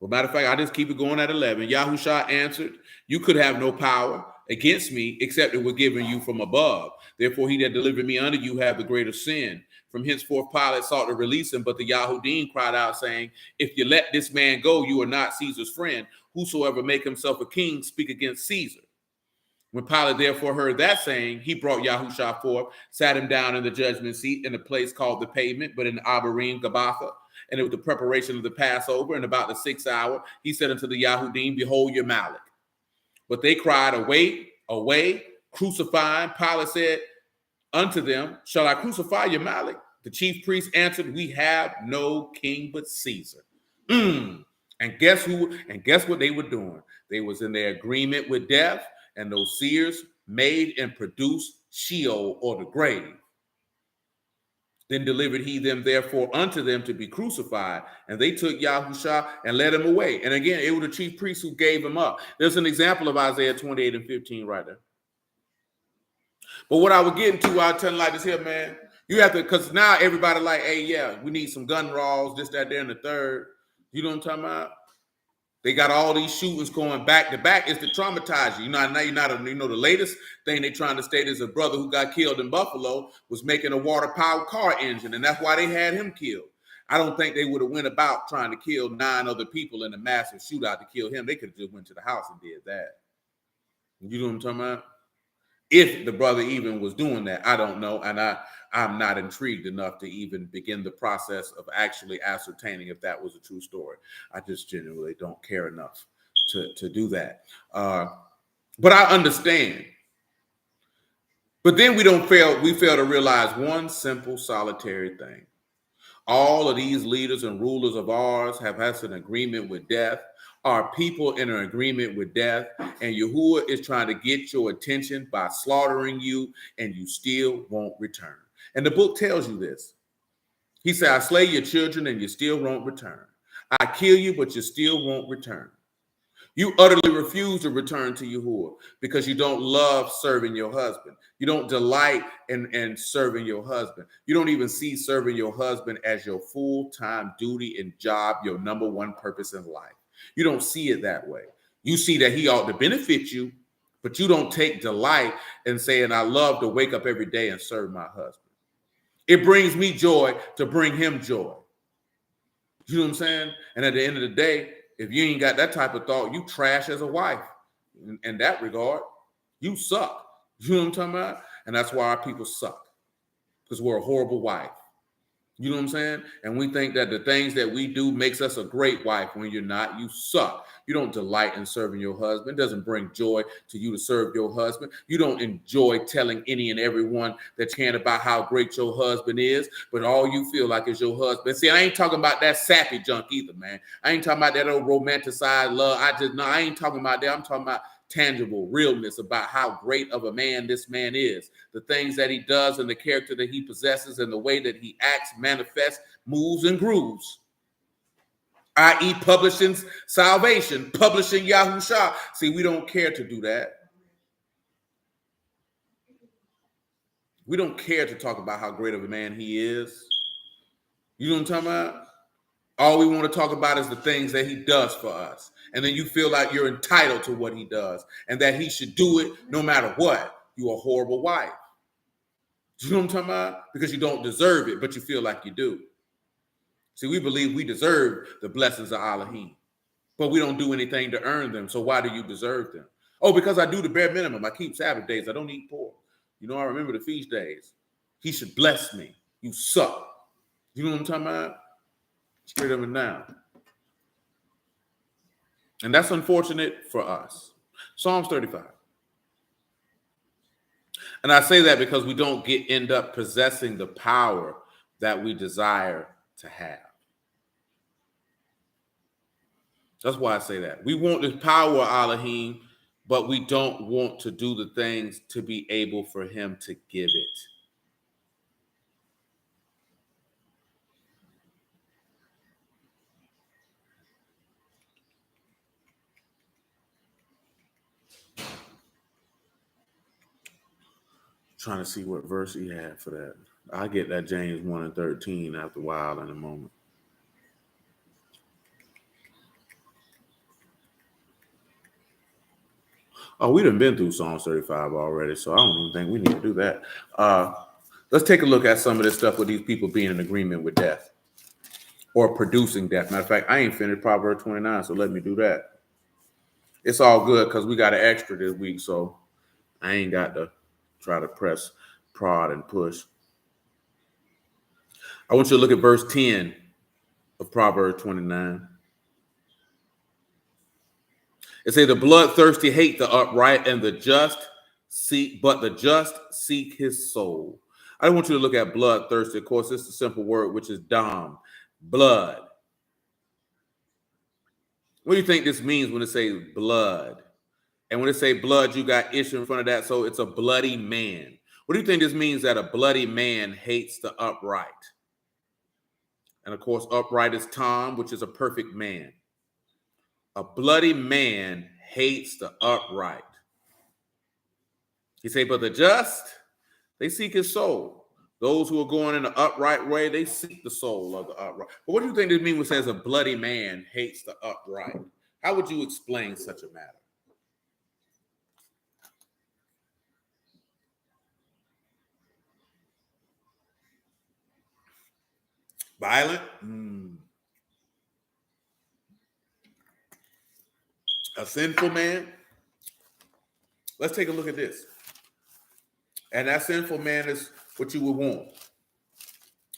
Well, matter of fact, I just keep it going at 11. Yahushua answered, you could have no power against me, except it was given you from above. Therefore, he that delivered me unto you have the greater sin. From henceforth, Pilate sought to release him, but the Yahudim cried out, saying, if you let this man go, you are not Caesar's friend. Whosoever make himself a king, speak against Caesar. When Pilate therefore heard that saying, he brought Yahushua forth, sat him down in the judgment seat in a place called the Pavement, but in Abarim, Gabbatha. And it was the preparation of the Passover. And about the 6th hour, he said unto the Yahudim, behold your Malik. But they cried, away, away, crucify him. Pilate said unto them, shall I crucify your Malik? The chief priests answered, we have no king but Caesar. And guess who? And guess what they were doing? They was in their agreement with death, and those seers made and produced Sheol, or the grave. Then delivered he them therefore unto them to be crucified. And they took Yahushua and led him away. And again, it was the chief priests who gave him up. There's an example of Isaiah 28:15 right there. But what I was getting to, I was telling like this here, man, you have to, because now everybody like, hey, yeah, we need some gun laws, this, that, there, and the third. You know what I'm talking about? They got all these shootings going back to back. It's to traumatize you. The latest thing they're trying to state is a brother who got killed in Buffalo was making a water-powered car engine, and that's why they had him killed. I don't think they would have went about trying to kill 9 other people in a massive shootout to kill him. They could have just went to the house and did that. You know what I'm talking about? If the brother even was doing that, I don't know, and I'm not intrigued enough to even begin the process of actually ascertaining if that was a true story. I just genuinely don't care enough to do that. But I understand. But then we fail to realize one simple, solitary thing. All of these leaders and rulers of ours have had an agreement with death. Our people in an agreement with death, and Yahuah is trying to get your attention by slaughtering you, and you still won't return. And the book tells you this. He said, I slay your children and you still won't return. I kill you, but you still won't return. You utterly refuse to return to Yahuah because you don't love serving your husband. You don't delight in serving your husband. You don't even see serving your husband as your full-time duty and job, your number one purpose in life. You don't see it that way. You see that he ought to benefit you, but you don't take delight in saying, I love to wake up every day and serve my husband. It brings me joy to bring him joy. You know what I'm saying? And at the end of the day, if you ain't got that type of thought, you trash as a wife. In that regard, you suck. You know what I'm talking about? And that's why our people suck, because we're a horrible wife. You know what I'm saying? And we think that the things that we do makes us a great wife. When you're not, you suck. You don't delight in serving your husband. It doesn't bring joy to you to serve your husband. You don't enjoy telling any and everyone that you can about how great your husband is, but all you feel like is your husband. See, I ain't talking about that sappy junk either, man. I ain't talking about that old romanticized love. I ain't talking about that. I'm talking about tangible realness about how great of a man this man is, the things that he does and the character that he possesses and the way that he acts, manifests, moves, and grooves, i.e. publishing salvation, publishing Yahushua. See, we don't care to do that. We don't care to talk about how great of a man he is. You know what I'm talking about? All we want to talk about is the things that he does for us. And then you feel like you're entitled to what he does and that he should do it no matter what. You're a horrible wife. You know what I'm talking about? Because you don't deserve it, but you feel like you do. See, we believe we deserve the blessings of Elohim, but we don't do anything to earn them. So why do you deserve them? Oh, because I do the bare minimum. I keep Sabbath days. I don't eat pork. You know, I remember the feast days. He should bless me. You suck. You know what I'm talking about? Straight up and down. And that's unfortunate for us. Psalms 35. And I say that because we don't end up possessing the power that we desire to have. That's why I say that. We want the power of Elohim, but we don't want to do the things to be able for him to give it. Trying to see what verse he had for that. I get that James 1 and 13 after a while in a moment. Oh, we done been through Psalms 35 already, so I don't even think we need to do that. Let's take a look at some of this stuff with these people being in agreement with death or producing death. Matter of fact, I ain't finished Proverbs 29, so let me do that. It's all good because we got an extra this week, so I ain't got to try to press, prod, and push. I want you to look at verse 10 of Proverbs 29. It says, the bloodthirsty hate the upright, and the just seek his soul. I want you to look at bloodthirsty. Of course, it's a simple word, which is dam, blood. What do you think this means when it says blood? And when it say blood, you got ish in front of that, so it's a bloody man. What do you think this means that a bloody man hates the upright? And of course, upright is Tom, which is a perfect man. A bloody man hates the upright. He say, but the just, they seek his soul. Those who are going in the upright way, they seek the soul of the upright. But what do you think this means when it says a bloody man hates the upright? How would you explain such a matter? Violent? A sinful man? Let's take a look at this. And that sinful man is what you would want.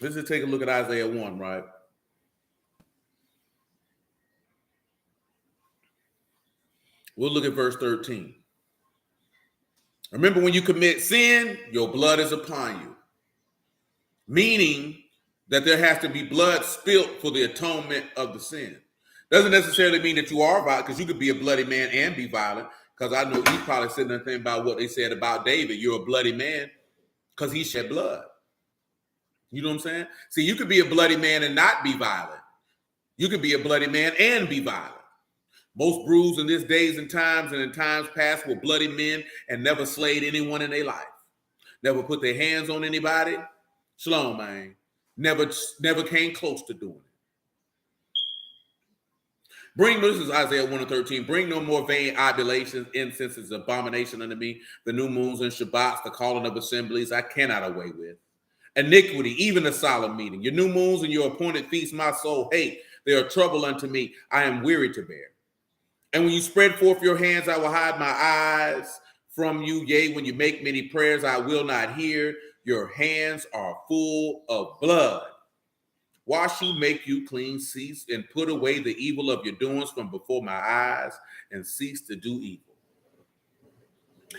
Let's just take a look at Isaiah 1, right? We'll look at verse 13. Remember, when you commit sin, your blood is upon you. Meaning that there has to be blood spilt for the atonement of the sin. Doesn't necessarily mean that you are violent, because you could be a bloody man and be violent. Because I know you probably said nothing about what they said about David. You're a bloody man because he shed blood. You know what I'm saying? See, you could be a bloody man and not be violent. You could be a bloody man and be violent. Most brews in these days and in times past were bloody men and never slayed anyone in their life. Never put their hands on anybody. Shalom, man. Never came close to doing it. This is Isaiah 1 and 13. Bring no more vain oblations, incenses, abomination unto me. The new moons and Shabbats, the calling of assemblies, I cannot away with. Iniquity, even a solemn meeting. Your new moons and your appointed feasts, my soul hate. They are trouble unto me. I am weary to bear. And when you spread forth your hands, I will hide my eyes from you. Yea, when you make many prayers, I will not hear. Your hands are full of blood. Wash you, make you clean, cease, and put away the evil of your doings from before my eyes, and cease to do evil.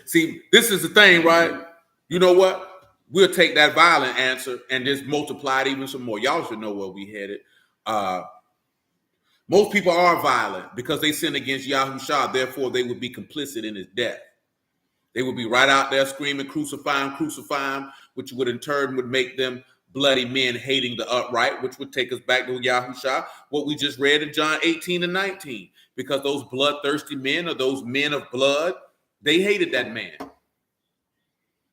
See, this is the thing, right? You know what? We'll take that violent answer and just multiply it even some more. Y'all should know where we headed. Most people are violent because they sin against Yahuah. Therefore, they would be complicit in his death. They would be right out there screaming, crucify him, which would in turn would make them bloody men hating the upright, which would take us back to Yahuah, what we just read in John 18 and 19. Because those bloodthirsty men, or those men of blood, they hated that man.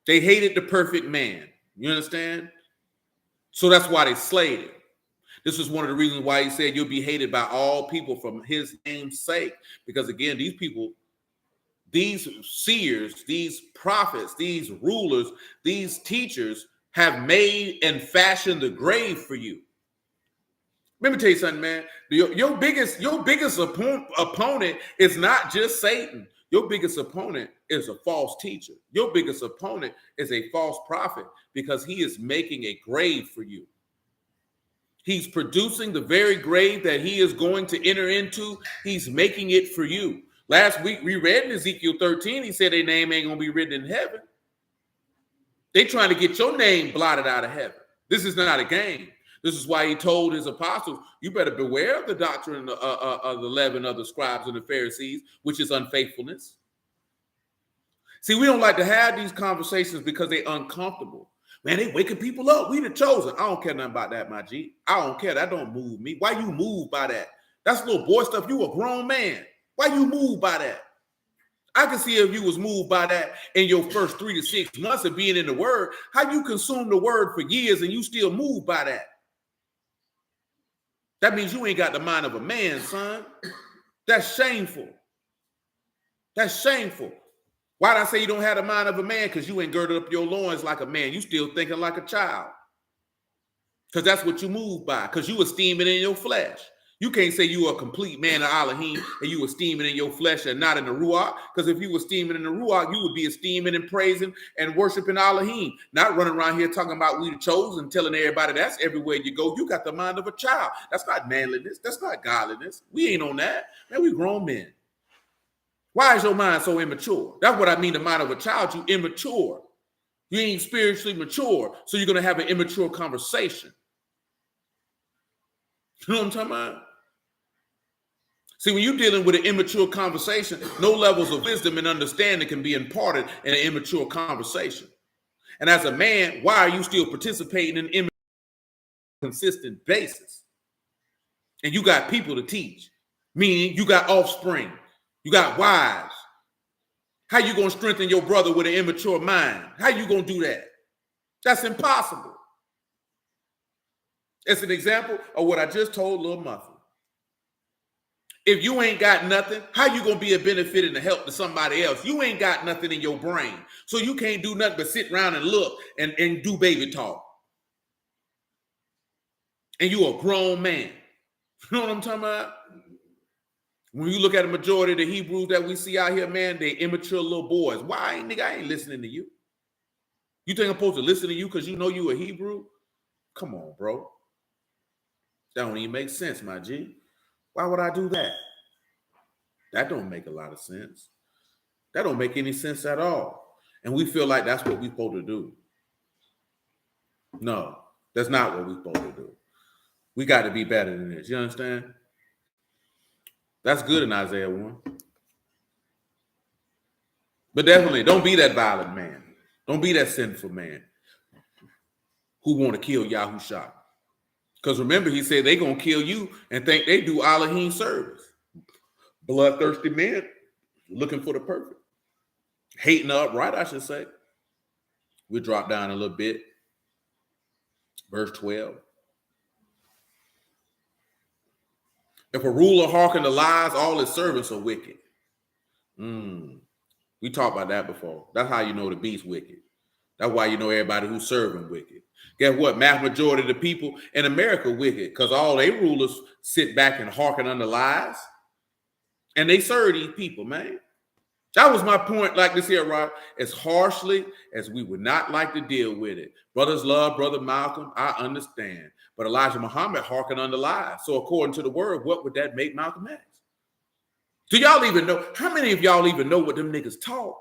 They hated the perfect man. You understand? So that's why they slayed him. This is one of the reasons why he said you'll be hated by all people from his name's sake. Because again, these people, these seers, these prophets, these rulers, these teachers have made and fashioned the grave for you. Let me tell you something, man. Your biggest opponent is not just Satan. Your biggest opponent is a false teacher. Your biggest opponent is a false prophet, because he is making a grave for you. He's producing the very grave that he is going to enter into. He's making it for you. Last week we read in Ezekiel 13, he said their name ain't going to be written in heaven. They're trying to get your name blotted out of heaven. This is not a game. This is why he told his apostles, you better beware of the doctrine of the leaven of the scribes and the Pharisees, which is unfaithfulness. See, we don't like to have these conversations because they're uncomfortable. Man, they waking people up. We the chosen. I don't care nothing about that, my G. I don't care. That don't move me. Why you move by that? That's little boy stuff. You a grown man. Why you move by that? I can see if you was moved by that in your first 3 to 6 months of being in the word, how you consume the word for years and you still move by that. That means you ain't got the mind of a man, son. That's shameful. That's shameful. Why did I say you don't have the mind of a man? Because you ain't girded up your loins like a man. You still thinking like a child. Because that's what you move by. Because you esteem it in your flesh. You can't say you are a complete man of Elohim and you esteem it in your flesh and not in the Ruach. Because if you esteem it in the Ruach, you would be esteeming and praising and worshiping Elohim. Not running around here talking about we the chosen and telling everybody that's everywhere you go. You got the mind of a child. That's not manliness. That's not godliness. We ain't on that. Man, we grown men. Why is your mind so immature? That's what I mean, the mind of a child. You immature. You ain't spiritually mature. So you're going to have an immature conversation. You know what I'm talking about? See, when you're dealing with an immature conversation, no levels of wisdom and understanding can be imparted in an immature conversation. And as a man, why are you still participating in a consistent basis? And you got people to teach, meaning you got offspring, you got wives. How you going to strengthen your brother with an immature mind? How you going to do that? That's impossible. It's an example of what I just told Lil Muffin. If you ain't got nothing, how you going to be a benefit and a help to somebody else? You ain't got nothing in your brain. So you can't do nothing but sit around and look and do baby talk. And you a grown man. You know what I'm talking about? When you look at the majority of the Hebrews that we see out here, man, they immature little boys. Why, nigga? I ain't listening to you. You think I'm supposed to listen to you because you know you a Hebrew? Come on, bro. That don't even make sense, my G. Why would I do that? That don't make a lot of sense. That don't make any sense at all. And we feel like that's what we're supposed to do. No, that's not what we're supposed to do. We got to be better than this. You understand? That's good in Isaiah 1. But definitely, don't be that violent man. Don't be that sinful man who want to kill Yahushua. Because remember, he said they're going to kill you and think they do Elohim service. Bloodthirsty men looking for the perfect. Hating the upright, I should say. We drop down a little bit. Verse 12. If a ruler hearken to lies, all his servants are wicked. We talked about that before. That's how you know the beast wicked. That's why you know everybody who's serving wicked. Guess what? Mass majority of the people in America wicked because all they rulers sit back and hearken unto lies. And they serve these people, man. That was my point, like this here, Rob. As harshly as we would not like to deal with it. Brothers love Brother Malcolm. I understand. But Elijah Muhammad hearkened unto lies. So according to the word, what would that make Malcolm X? Do y'all even know? How many of y'all even know what them niggas taught?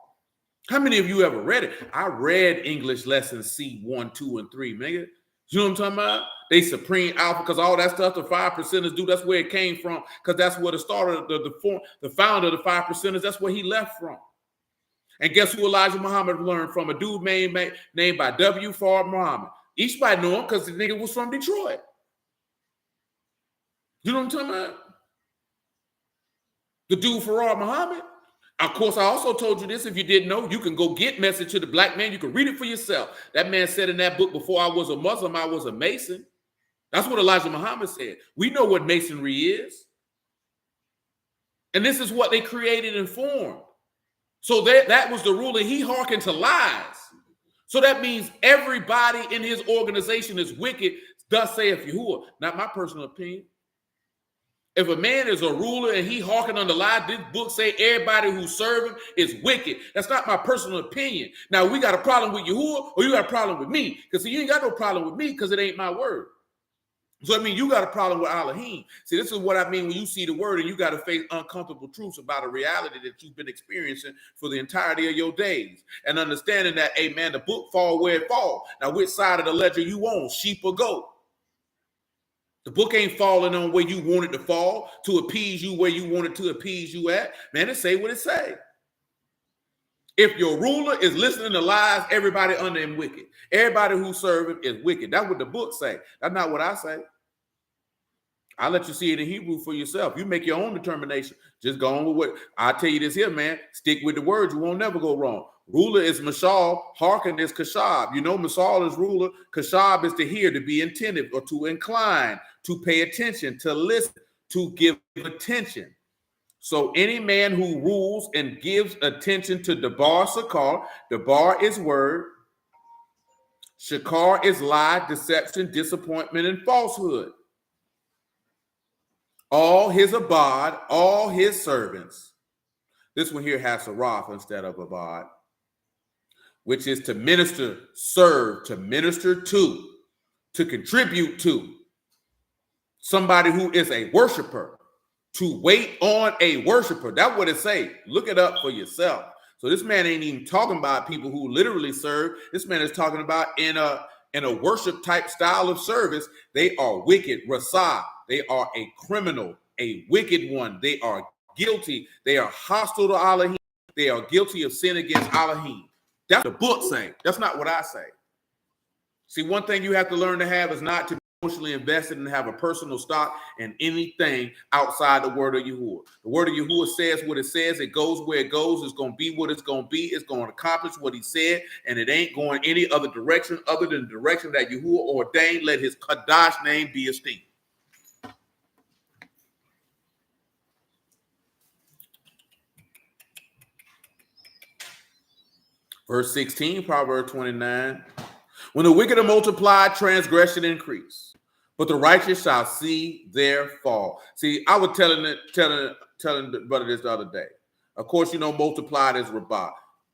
How many of you ever read it? I read English lessons C1, 2, and 3, nigga. You know what I'm talking about? They supreme alpha, because all that stuff the 5%ers do, that's where it came from, because that's where the starter, the founder of the 5%ers, that's where he left from. And guess who Elijah Muhammad learned from? A dude named by W. Fard Muhammad. Each might know him because the nigga was from Detroit. You know what I'm talking about? The dude Farad Muhammad. Of course, I also told you this. If you didn't know, you can go get Message to the Black Man. You can read it for yourself. That man said in that book, before I was a Muslim, I was a Mason. That's what Elijah Muhammad said. We know what masonry is. And this is what they created and formed. So that was the ruler. He hearkened to lies. So that means everybody in his organization is wicked, thus saith Yahuah. Not my personal opinion. If a man is a ruler and he hearkened unto lies, this book say everybody who serve him is wicked. That's not my personal opinion. Now, we got a problem with Yahuah or you got a problem with me? Because you ain't got no problem with me because it ain't my word. So I mean, you got a problem with Elohim. See, this is what I mean when you see the word and you got to face uncomfortable truths about a reality that you've been experiencing for the entirety of your days. And understanding that, hey, man, the book fall where it fall. Now, which side of the ledger you on, sheep or goat? The book ain't falling on where you want it to fall to appease you where you want it to appease you at. Man, it say what it say. If your ruler is listening to lies, everybody under him wicked. Everybody who serve him is wicked. That's what the book say. That's not what I say. I'll let you see it in Hebrew for yourself. You make your own determination. Just go on with what I tell you this here, man. Stick with the word. You won't never go wrong. Ruler is Mashal. Hearken is Kashab. You know, Mashal is ruler. Kashab is to hear, to be attentive, or to incline, to pay attention, to listen, to give attention. So any man who rules and gives attention to Dabar Sakar, Dabar is word, Shakar is lie, deception, disappointment, and falsehood. All his abad, all his servants. This one here has Saraf instead of abad, which is to minister, serve, to minister to contribute to. Somebody who is a worshiper, to wait on a worshiper. That's what it say. Look it up for yourself. So this man ain't even talking about people who literally serve. This man is talking about in a worship type style of service. They are wicked. Rasah. They are a criminal, a wicked one. They are guilty. They are hostile to Elohim. They are guilty of sin against Elohim. That's what the book saying. That's not what I say. See, one thing you have to learn to have is not to be emotionally invested and have a personal stock in anything outside the word of Yahuah. The word of Yahuah says what it says. It goes where it goes. It's going to be what it's going to be. It's going to accomplish what he said, and it ain't going any other direction other than the direction that Yahuah ordained. Let his Kadash name be esteemed. Verse 16, Proverbs 29. When the wicked are multiplied, transgression increase, but the righteous shall see their fall. See, I was telling the brother this the other day. Of course, you know, multiplied is rabah.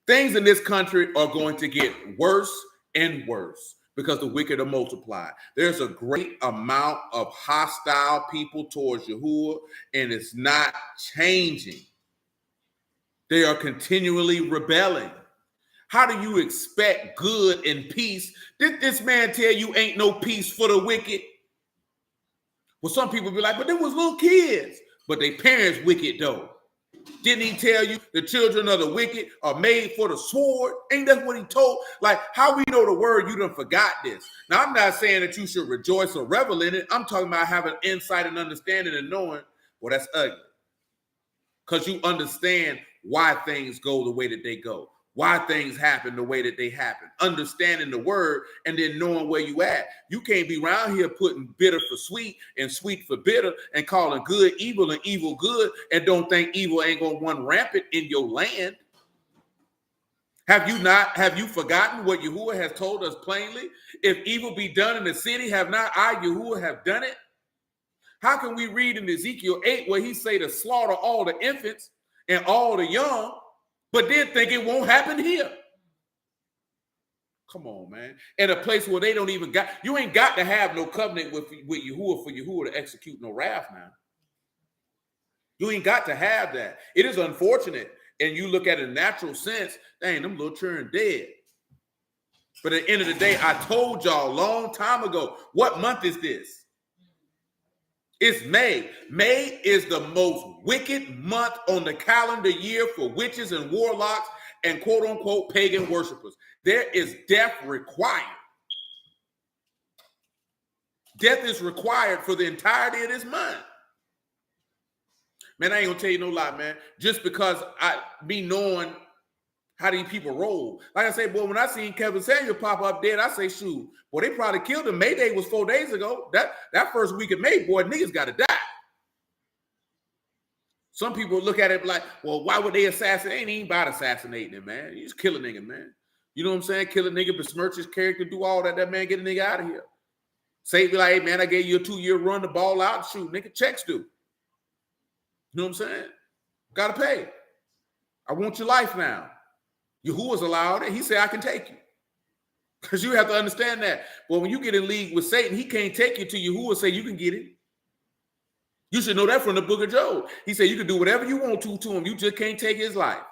Things in this country are going to get worse and worse because the wicked are multiplied. There's a great amount of hostile people towards Yahuah, and it's not changing. They are continually rebelling. How do you expect good and peace? Did this man tell you ain't no peace for the wicked? Well, some people be like, but there was little kids. But their parents wicked though. Didn't he tell you the children of the wicked are made for the sword? Ain't that what he told? Like, how we know the word, you done forgot this. Now, I'm not saying that you should rejoice or revel in it. I'm talking about having insight and understanding and knowing, well, that's ugly. Because you understand why things go the way that they go. Why things happen the way that they happen, understanding the word and then knowing where you at. You can't be around here putting bitter for sweet and sweet for bitter and calling good evil and evil good and don't think evil ain't going to run rampant in your land. Have you forgotten what Yahuah has told us plainly? If evil be done in the city, have not I, Yahuah, have done it? How can we read in Ezekiel 8 where he say to slaughter all the infants and all the young, but then think it won't happen here? Come on, man. In a place where they don't even got, you ain't got to have no covenant with Yahuah for Yahuah to execute no wrath now. You ain't got to have that. It is unfortunate. And you look at a natural sense, dang, them little children dead. But at the end of the day, I told y'all a long time ago, what month is this? It's May. May is the most wicked month on the calendar year for witches and warlocks and quote unquote pagan worshipers. There is death required. Death is required for the entirety of this month. Man, I ain't gonna tell you no lie, man. Just because me knowing How these people roll. Like I say, boy, when I seen Kevin Samuel pop up dead, I say, shoot, boy, they probably killed him. May Day was 4 days ago. That first week of May, boy, niggas got to die. Some people look at it like, well, why would they assassinate? Ain't even about assassinating him, man. You just kill a nigga, man. You know what I'm saying? Kill a nigga, besmirch his character, do all that. That man get a nigga out of here. Say, be like, hey, man, I gave you a 2-year run to ball out. Shoot, nigga, checks due. You know what I'm saying? Got to pay. I want your life now. Yahuwah's allowed it. He said, I can take you. Because you have to understand that. Well, when you get in league with Satan, he can't take you to Yahuwah say you can get it. You should know that from the book of Job. He said you can do whatever you want to him. You just can't take his life.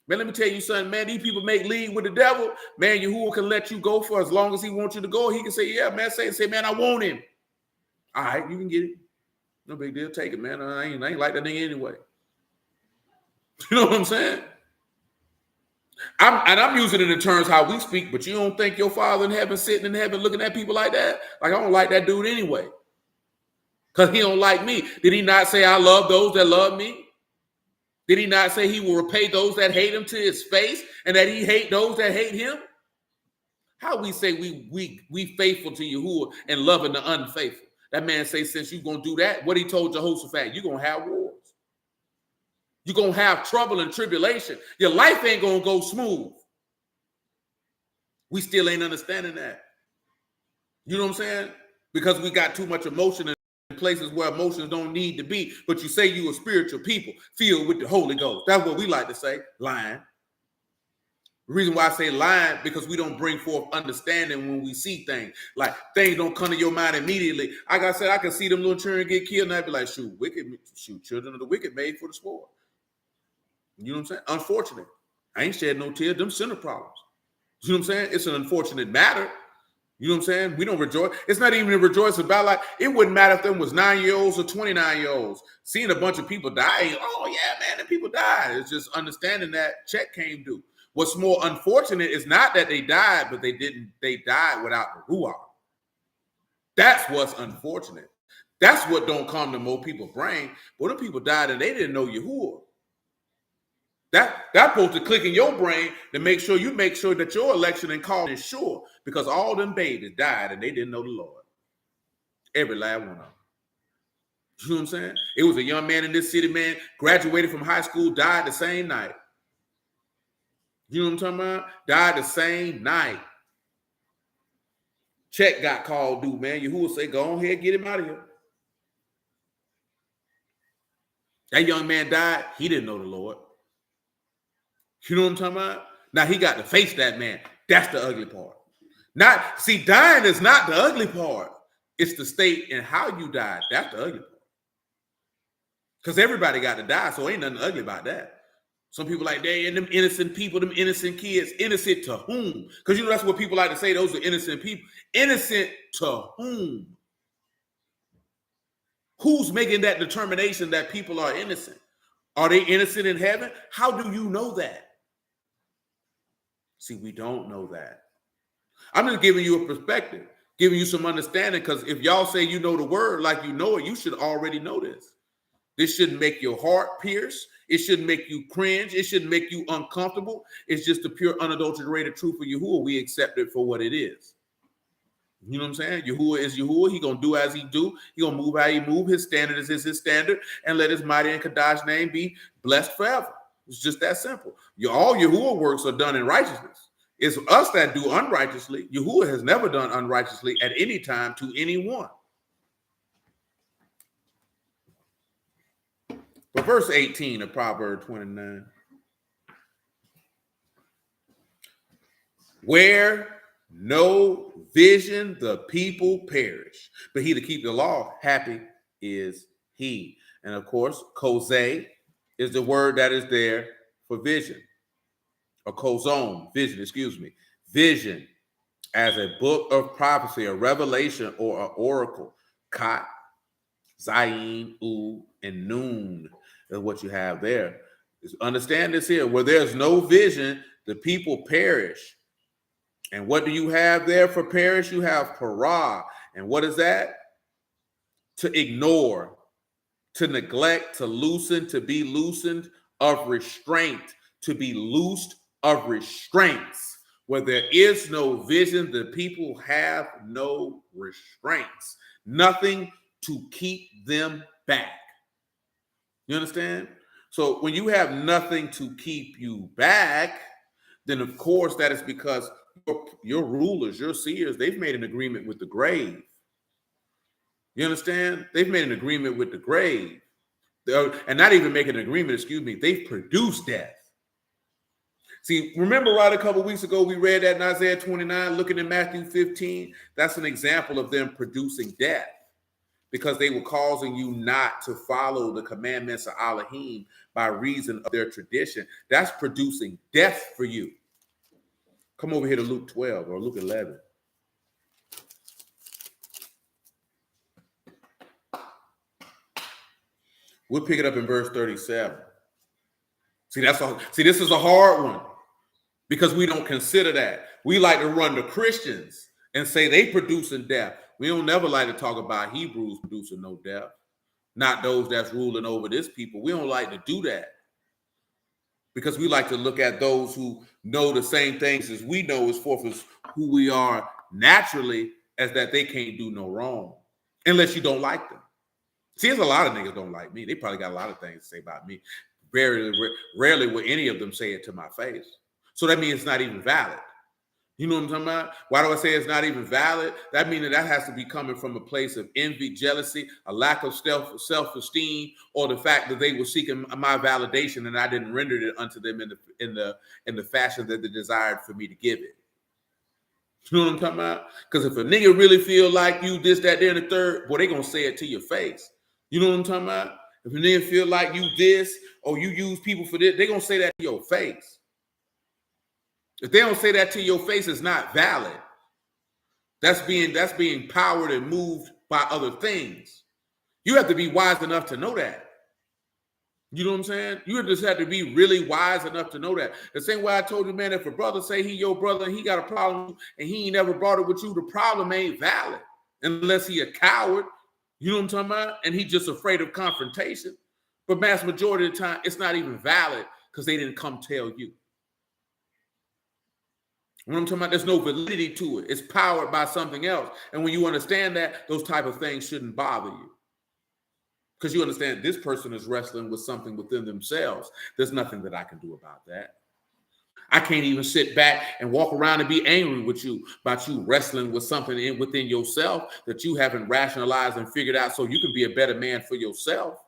Man, let me tell you something, man. These people make league with the devil. Man, Yahuwah can let you go for as long as he wants you to go. He can say, yeah, man, say, man, I want him. All right, you can get it. No big deal. Take it, man. I ain't like that nigga anyway. You know what I'm saying? I'm using it in terms how we speak, but you don't think your father in heaven sitting in heaven looking at people like that? Like, I don't like that dude anyway. Because he don't like me. Did he not say I love those that love me? Did he not say he will repay those that hate him to his face and that he hate those that hate him? How we say we faithful to Yahuwah and loving the unfaithful? That man say, since you going to do that, what he told Jehoshaphat, you're going to have wars. You're going to have trouble and tribulation. Your life ain't going to go smooth. We still ain't understanding that. You know what I'm saying? Because we got too much emotion in places where emotions don't need to be. But you say you a spiritual people filled with the Holy Ghost. That's what we like to say, lying. The reason why I say lying, because we don't bring forth understanding when we see things. Like, things don't come to your mind immediately. Like I said, I can see them little children get killed, and I'd be like, shoot, children of the wicked made for the sword. You know what I'm saying? Unfortunate. I ain't shed no tears. Them sinner problems. You know what I'm saying? It's an unfortunate matter. You know what I'm saying? We don't rejoice. It's not even a rejoice about, like, it wouldn't matter if them was 9-year-olds or 29-year-olds. Seeing a bunch of people die, oh, yeah, man, the people died. It's just understanding that check came due. What's more unfortunate is not that they died, but they died without the Ruach. That's what's unfortunate. That's what don't come to more people's brain. But them people died and they didn't know Yahuwah. That's supposed to click in your brain to make sure that your election and call is sure, because all them babies died and they didn't know the Lord. Every last one of them. You know what I'm saying? It was a young man in this city, man, graduated from high school, died the same night. You know what I'm talking about? Died the same night. Check got called due, man. Yahuwah say, go on ahead, get him out of here. That young man died. He didn't know the Lord. You know what I'm talking about? Now he got to face that man. That's the ugly part. Dying is not the ugly part. It's the state and how you died. That's the ugly part. Because everybody got to die, so ain't nothing ugly about that. Some people like, and them innocent people, them innocent kids. Innocent to whom? Because you know that's what people like to say, those are innocent people. Innocent to whom? Who's making that determination that people are innocent? Are they innocent in heaven? How do you know that? See, we don't know that. I'm just giving you a perspective, giving you some understanding, because if y'all say you know the word like you know it, you should already know this. This shouldn't make your heart pierce. It shouldn't make you cringe. It shouldn't make you uncomfortable. It's just the pure, unadulterated truth of Yahuwah. We accept it for what it is. You know what I'm saying? Yahuwah is Yahuwah. He gonna do as he do. He gonna move how he move. His standard is his standard, and let his mighty and Kadash name be blessed forever. It's just that simple. All Yahuwah works are done in righteousness. It's us that do unrighteously. Yahuwah has never done unrighteously at any time to anyone. But verse 18 of Proverbs 29. Where no vision, the people perish. But he to keep the law, happy is he. And of course, kozeh is the word that is there for vision. Or kozon, vision, excuse me. Vision as a book of prophecy, a revelation, or an oracle. Kat, zayin, u, and nun is what you have there. Understand this here. Where there's no vision, the people perish. And what do you have there for perish? You have para. And what is that? To ignore, to neglect, to loosen, to be loosened, of restraint, to be loosed of restraints. Where there is no vision, the people have no restraints. Nothing to keep them back. You understand? So when you have nothing to keep you back, then of course that is because your rulers, your seers, they've made an agreement with the grave. You understand? They've made an agreement with the grave. And not even making an agreement, excuse me, they've produced death. See, remember right a couple weeks ago, we read that in Isaiah 29, looking at Matthew 15. That's an example of them producing death because they were causing you not to follow the commandments of Elohim by reason of their tradition. That's producing death for you. Come over here to Luke 12 or Luke 11. We'll pick it up in verse 37. See, this is a hard one because we don't consider that. We like to run to Christians and say they producing death. We don't never like to talk about Hebrews producing no death, not those that's ruling over this people. We don't like to do that because we like to look at those who know the same things as we know as forth as who we are naturally, as that they can't do no wrong unless you don't like them. See, there's a lot of niggas don't like me. They probably got a lot of things to say about me. Very rarely will any of them say it to my face. So that means it's not even valid. You know what I'm talking about? Why do I say it's not even valid? That means that has to be coming from a place of envy, jealousy, a lack of self-esteem, or the fact that they were seeking my validation and I didn't render it unto them in the fashion that they desired for me to give it. You know what I'm talking about? Because if a nigga really feel like you this, that, there, and the third, boy, they gonna say it to your face. You know what I'm talking about? If a nigga feel like you this or you use people for this, they gonna say that to your face. If they don't say that to your face, it's not valid. That's being powered and moved by other things. You have to be wise enough to know that. You know what I'm saying? You just have to be really wise enough to know that. The same way I told you, man, if a brother say he your brother and he got a problem and he ain't never brought it with you, the problem ain't valid unless he a coward. You know what I'm talking about? And he just afraid of confrontation. But mass majority of the time, it's not even valid because they didn't come tell you. What I'm talking about, there's no validity to it. It's powered by something else. And when you understand that, those type of things shouldn't bother you. Because you understand this person is wrestling with something within themselves. There's nothing that I can do about that. I can't even sit back and walk around and be angry with you about you wrestling with something within yourself that you haven't rationalized and figured out so you can be a better man for yourself.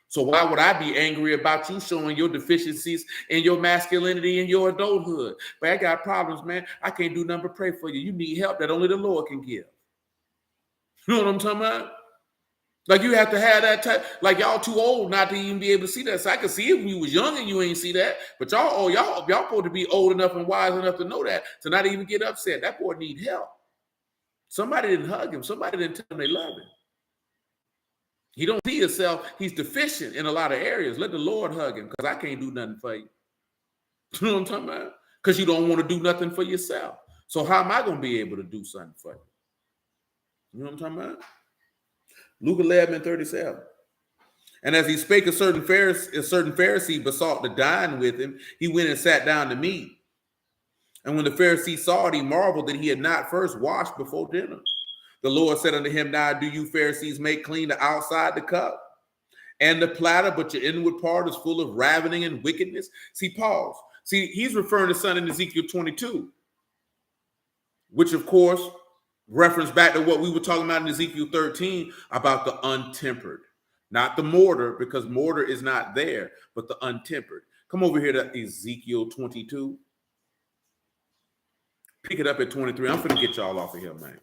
So why would I be angry about you showing your deficiencies in your masculinity and your adulthood? But I got problems, man. I can't do nothing but pray for you. You need help that only the Lord can give. You know what I'm talking about? Like you have to have that type, like y'all too old not to even be able to see that. So I could see it when you was young and you ain't see that. But y'all supposed to be old enough and wise enough to know that, to not even get upset. That boy need help. Somebody didn't hug him. Somebody didn't tell him they love him. He don't see himself. He's deficient in a lot of areas. Let the Lord hug him because I can't do nothing for you. You know what I'm talking about? Because you don't want to do nothing for yourself. So how am I going to be able to do something for you? You know what I'm talking about? Luke 11:37. And as he spake, a certain Pharisee besought to dine with him. He went and sat down to meat. And when the Pharisee saw it, he marveled that he had not first washed before dinner. The Lord said unto him, now do you Pharisees make clean the outside the cup and the platter, but your inward part is full of ravening and wickedness? See, pause. See, he's referring to something in Ezekiel 22, which of course reference back to what we were talking about in Ezekiel 13 about the untempered, not the mortar, because mortar is not there, but the untempered. Come over here to Ezekiel 22. Pick it up at 23. I'm finna get y'all off of here, man.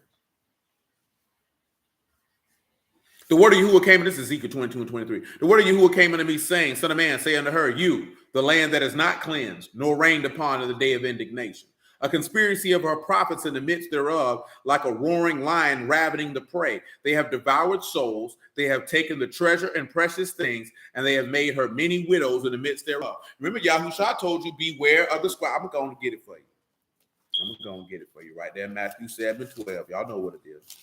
The word of Yahuah came, and this is Ezekiel 22 and 23. The word of Yahuah came unto me, saying, Son of man, say unto her, you, the land that is not cleansed, nor rained upon in the day of indignation. A conspiracy of her prophets in the midst thereof, like a roaring lion ravening the prey. They have devoured souls, they have taken the treasure and precious things, and they have made her many widows in the midst thereof. Remember, Yahushua told you, beware of the scribe. I'm going to get it for you. I'm going to get it for you right there in Matthew 7:12. Y'all know what it is.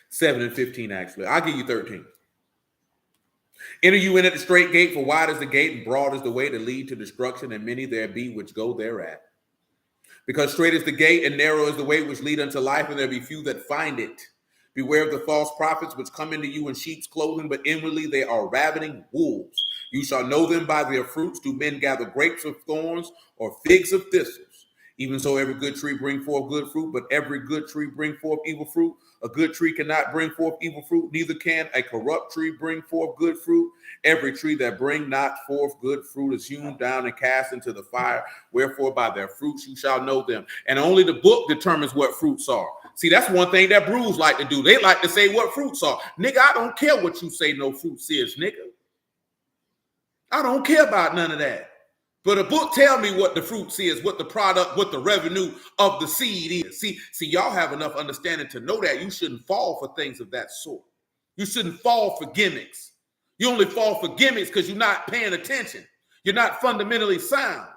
7 and 15, actually. I'll give you 13. Enter you in at the straight gate, for wide is the gate and broad is the way to lead to destruction, and many there be which go thereat. Because straight is the gate and narrow is the way which lead unto life, and there be few that find it. Beware of the false prophets which come into you in sheep's clothing, but inwardly they are ravening wolves. You shall know them by their fruits. Do men gather grapes of thorns or figs of thistles? Even so, every good tree bring forth good fruit, but every good tree bring forth evil fruit. A good tree cannot bring forth evil fruit, neither can a corrupt tree bring forth good fruit. Every tree that bring not forth good fruit is hewn down and cast into the fire. Wherefore, by their fruits you shall know them. And only the book determines what fruits are. See, that's one thing that brews like to do. They like to say what fruits are. Nigga, I don't care what you say no fruits is, nigga. I don't care about none of that. But a book tell me what the fruits is, what the product, what the revenue of the seed is. See, y'all have enough understanding to know that you shouldn't fall for things of that sort. You shouldn't fall for gimmicks. You only fall for gimmicks because you're not paying attention. You're not fundamentally sound.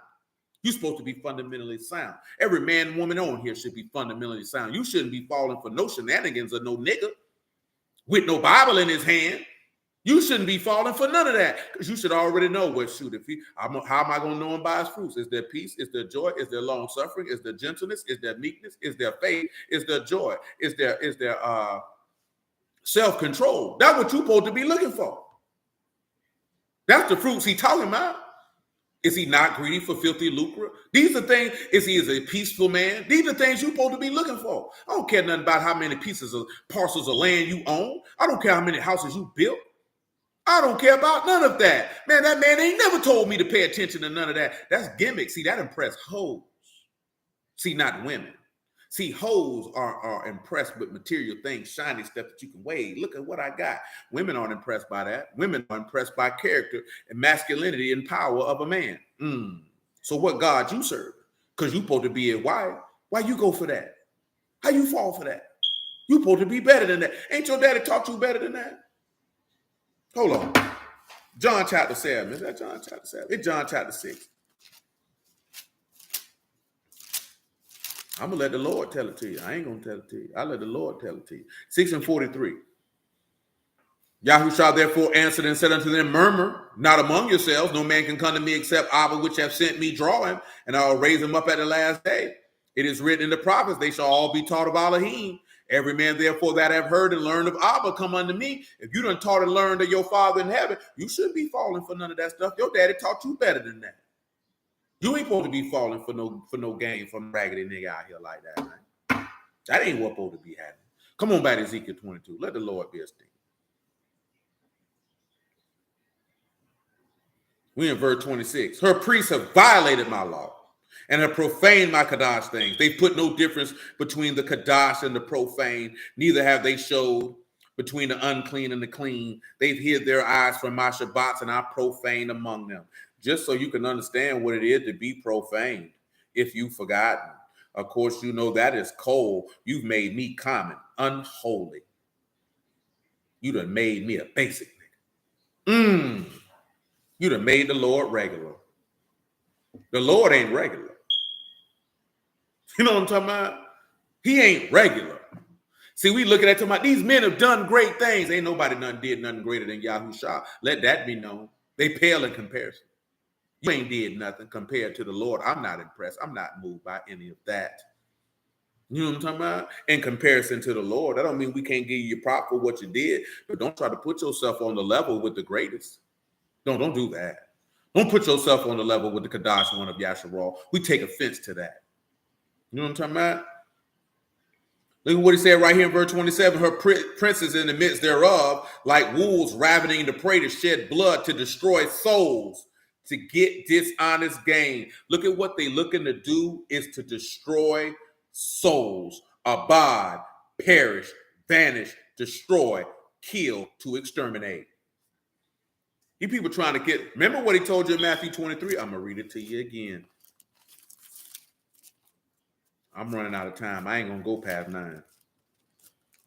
You're supposed to be fundamentally sound. Every man and woman on here should be fundamentally sound. You shouldn't be falling for no shenanigans or no nigga with no Bible in his hand. You shouldn't be falling for none of that because you should already know what shoot. How am I going to know him by his fruits? Is there peace? Is there joy? Is there long suffering? Is there gentleness? Is there meekness? Is there faith? Is there joy? Is there self-control? That's what you're supposed to be looking for. That's the fruits he's talking about. Is he not greedy for filthy lucre? These are things. Is he a peaceful man? These are things you're supposed to be looking for. I don't care nothing about how many parcels of land you own. I don't care how many houses you built. I don't care about none of that. Man, that man ain't never told me to pay attention to none of that. That's gimmick. See, that impress hoes. See, not women. See, hoes are impressed with material things, shiny stuff that you can weigh. Look at what I got. Women aren't impressed by that. Women are impressed by character and masculinity and power of a man. So what God you serve? Because you supposed to be a wife. Why you go for that? How you fall for that? You supposed to be better than that. Ain't your daddy taught you better than that? Hold on. John chapter 7. Is that John chapter 7? It's John chapter 6. I'm going to let the Lord tell it to you. I ain't going to tell it to you. I'll let the Lord tell it to you. 6:43. Yahuah therefore answered and said unto them, murmur not among yourselves. No man can come to me except Abba, which have sent me, draw him, and I will raise him up at the last day. It is written in the prophets, they shall all be taught of Elohim. Every man, therefore, that have heard and learned of Abba come unto me. If you done taught and learned of your Father in heaven, you shouldn't be falling for none of that stuff. Your daddy taught you better than that. You ain't supposed to be falling for no game from raggedy nigga out here like that, man. That ain't what's supposed to be happening. Come on back to Ezekiel 22. Let the Lord be a sting. We in verse 26. Her priests have violated my law and have profaned my Kadash things. They put no difference between the Kadash and the profane. Neither have they showed between the unclean and the clean. They've hid their eyes from my Shabbats, and I profaned among them. Just so you can understand what it is to be profaned, if you've forgotten. Of course, you know that is cold. You've made me common, unholy. You done made me a basic nigga. You done made the Lord regular. The Lord ain't regular. You know what I'm talking about? He ain't regular. See, we looking at talking about these men have done great things. Ain't nobody did nothing greater than Yahuah. Let that be known. They pale in comparison. You ain't did nothing compared to the Lord. I'm not impressed. I'm not moved by any of that. You know what I'm talking about? In comparison to the Lord. That don't mean we can't give you your prop for what you did, but don't try to put yourself on the level with the greatest. Don't do that. Don't put yourself on the level with the Kadash one of Yasharal. We take offense to that. You know what I'm talking about? Look at what he said right here in verse 27. Her princes in the midst thereof, like wolves ravening the prey to shed blood, to destroy souls, to get dishonest gain. Look at what they looking to do is to destroy souls. Abad, perish, vanish, destroy, kill, to exterminate. You people trying to get, remember what he told you in Matthew 23? I'm going to read it to you again. I'm running out of time. I ain't going to go past 9.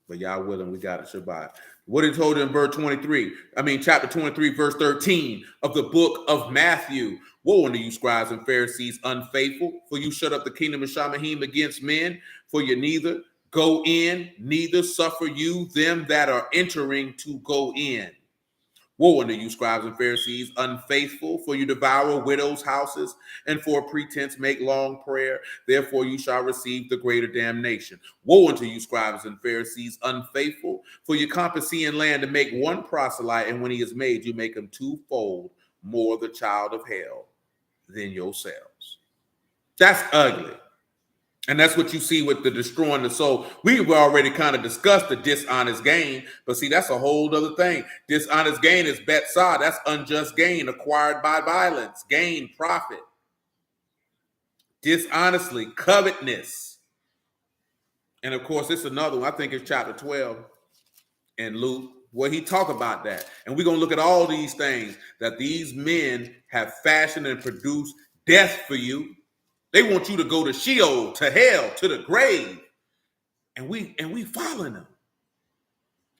But y'all willing, we got it Shabbat. What he told you in chapter 23, verse 13 of the book of Matthew. Woe unto you, scribes and Pharisees, unfaithful, for you shut up the kingdom of Shamahim against men, for you neither go in, neither suffer you them that are entering to go in. Woe unto you, scribes and Pharisees, unfaithful, for you devour widows' houses, and for pretense make long prayer. Therefore you shall receive the greater damnation. Woe unto you, scribes and Pharisees, unfaithful, for you compass sea and land to make one proselyte, and when he is made, you make him twofold more the child of hell than yourselves. That's ugly. And that's what you see with the destroying the soul. We've already kind of discussed the dishonest gain, but see, that's a whole other thing. Dishonest gain is betzah. That's unjust gain acquired by violence, gain, profit. Dishonestly, covetousness. And of course, it's another one. I think it's chapter 12 in Luke, where he talk about that. And we're going to look at all these things that these men have fashioned and produced death for you. They want you to go to Sheol, to hell, to the grave. And we following them.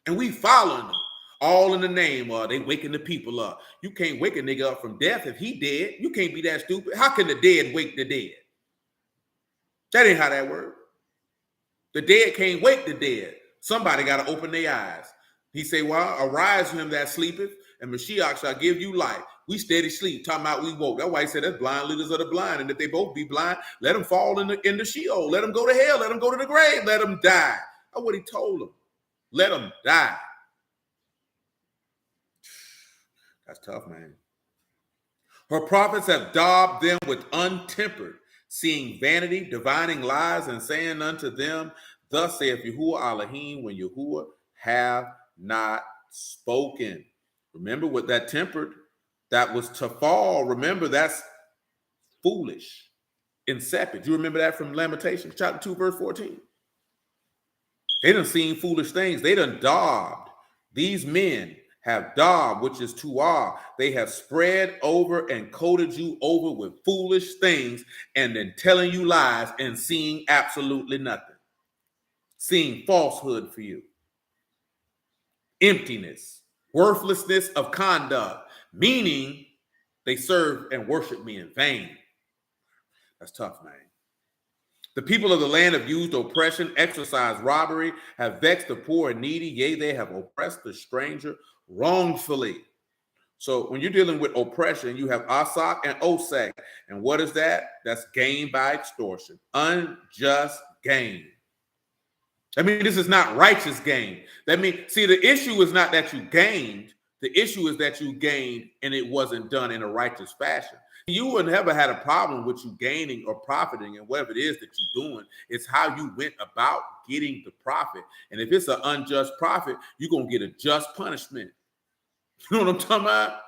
And we following them. All in the name of they waking the people up. You can't wake a nigga up from death if he dead. You can't be that stupid. How can the dead wake the dead? That ain't how that works. The dead can't wake the dead. Somebody got to open their eyes. He say, well, arise him that sleepeth, and Mashiach shall give you life. We steady sleep, talking about we woke. That's why he said that's blind leaders of the blind. And if they both be blind, let them fall in the Sheol. Let them go to hell. Let them go to the grave. Let them die. That's what he told them. Let them die. That's tough, man. Her prophets have daubed them with untempered, seeing vanity, divining lies, and saying unto them, thus saith Yahuah Elohim, when Yahuah have not spoken. Remember what that tempered, that was to fall. Remember, that's foolish, insipid. You remember that from Lamentations, chapter 2, verse 14. They done seen foolish things. They done daubed. These men have daubed, which is tuah. They have spread over and coated you over with foolish things and then telling you lies and seeing absolutely nothing. Seeing falsehood for you. Emptiness, worthlessness of conduct, meaning they serve and worship me in vain. That's tough, man. The people of the land have used oppression, exercised robbery, have vexed the poor and needy. Yea, they have oppressed the stranger wrongfully. So when you're dealing with oppression, you have asak and osek. And what is that? That's gain by extortion, unjust gain. I mean, this is not righteous gain. That means, see, the issue is not that you gained. The issue is that you gained and it wasn't done in a righteous fashion. You would never had a problem with you gaining or profiting and whatever it is that you're doing. It's how you went about getting the profit. And if it's an unjust profit, you're going to get a just punishment. You know what I'm talking about?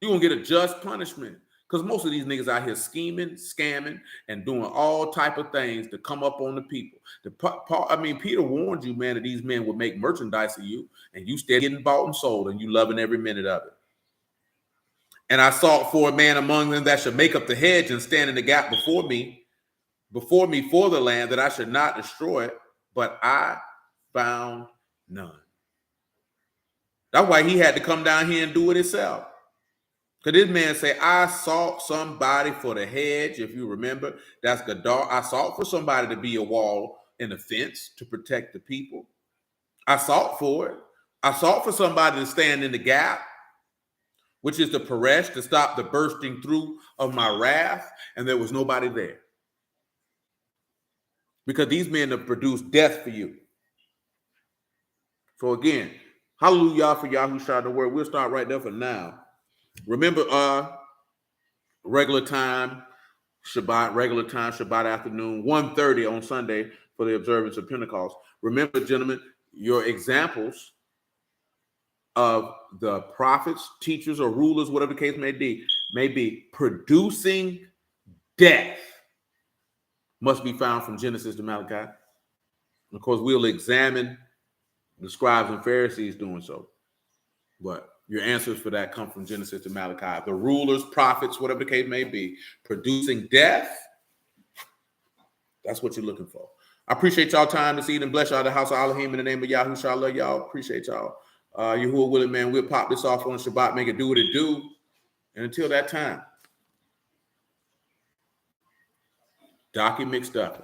You're going to get a just punishment. Because most of these niggas out here scheming, scamming, and doing all type of things to come up on the people. Peter warned you, man, that these men would make merchandise of you, and you still getting bought and sold, and you loving every minute of it. And I sought for a man among them that should make up the hedge and stand in the gap before me for the land, that I should not destroy it, but I found none. That's why he had to come down here and do it himself. Because this man say, I sought somebody for the hedge. If you remember, that's Gadar. I sought for somebody to be a wall and a fence to protect the people. I sought for it. I sought for somebody to stand in the gap, which is the Peresh, to stop the bursting through of my wrath. And there was nobody there. Because these men have produced death for you. So again, hallelujah for Yahushua the word. We'll start right there for now. Remember, regular time, Shabbat afternoon, 1:30 on Sunday for the observance of Pentecost. Remember, gentlemen, your examples of the prophets, teachers, or rulers, whatever the case may be producing death must be found from Genesis to Malachi. Of course, we'll examine the scribes and Pharisees doing so. But your answers for that come from Genesis to Malachi. The rulers, prophets, whatever the case may be, producing death. That's what you're looking for. I appreciate y'all time this evening. Bless y'all, the house of Elohim, in the name of Yahushua. I love y'all. Appreciate y'all. Yahuah willing, man, we'll pop this off on Shabbat, make it do what it do. And until that time, Docky McStuffy.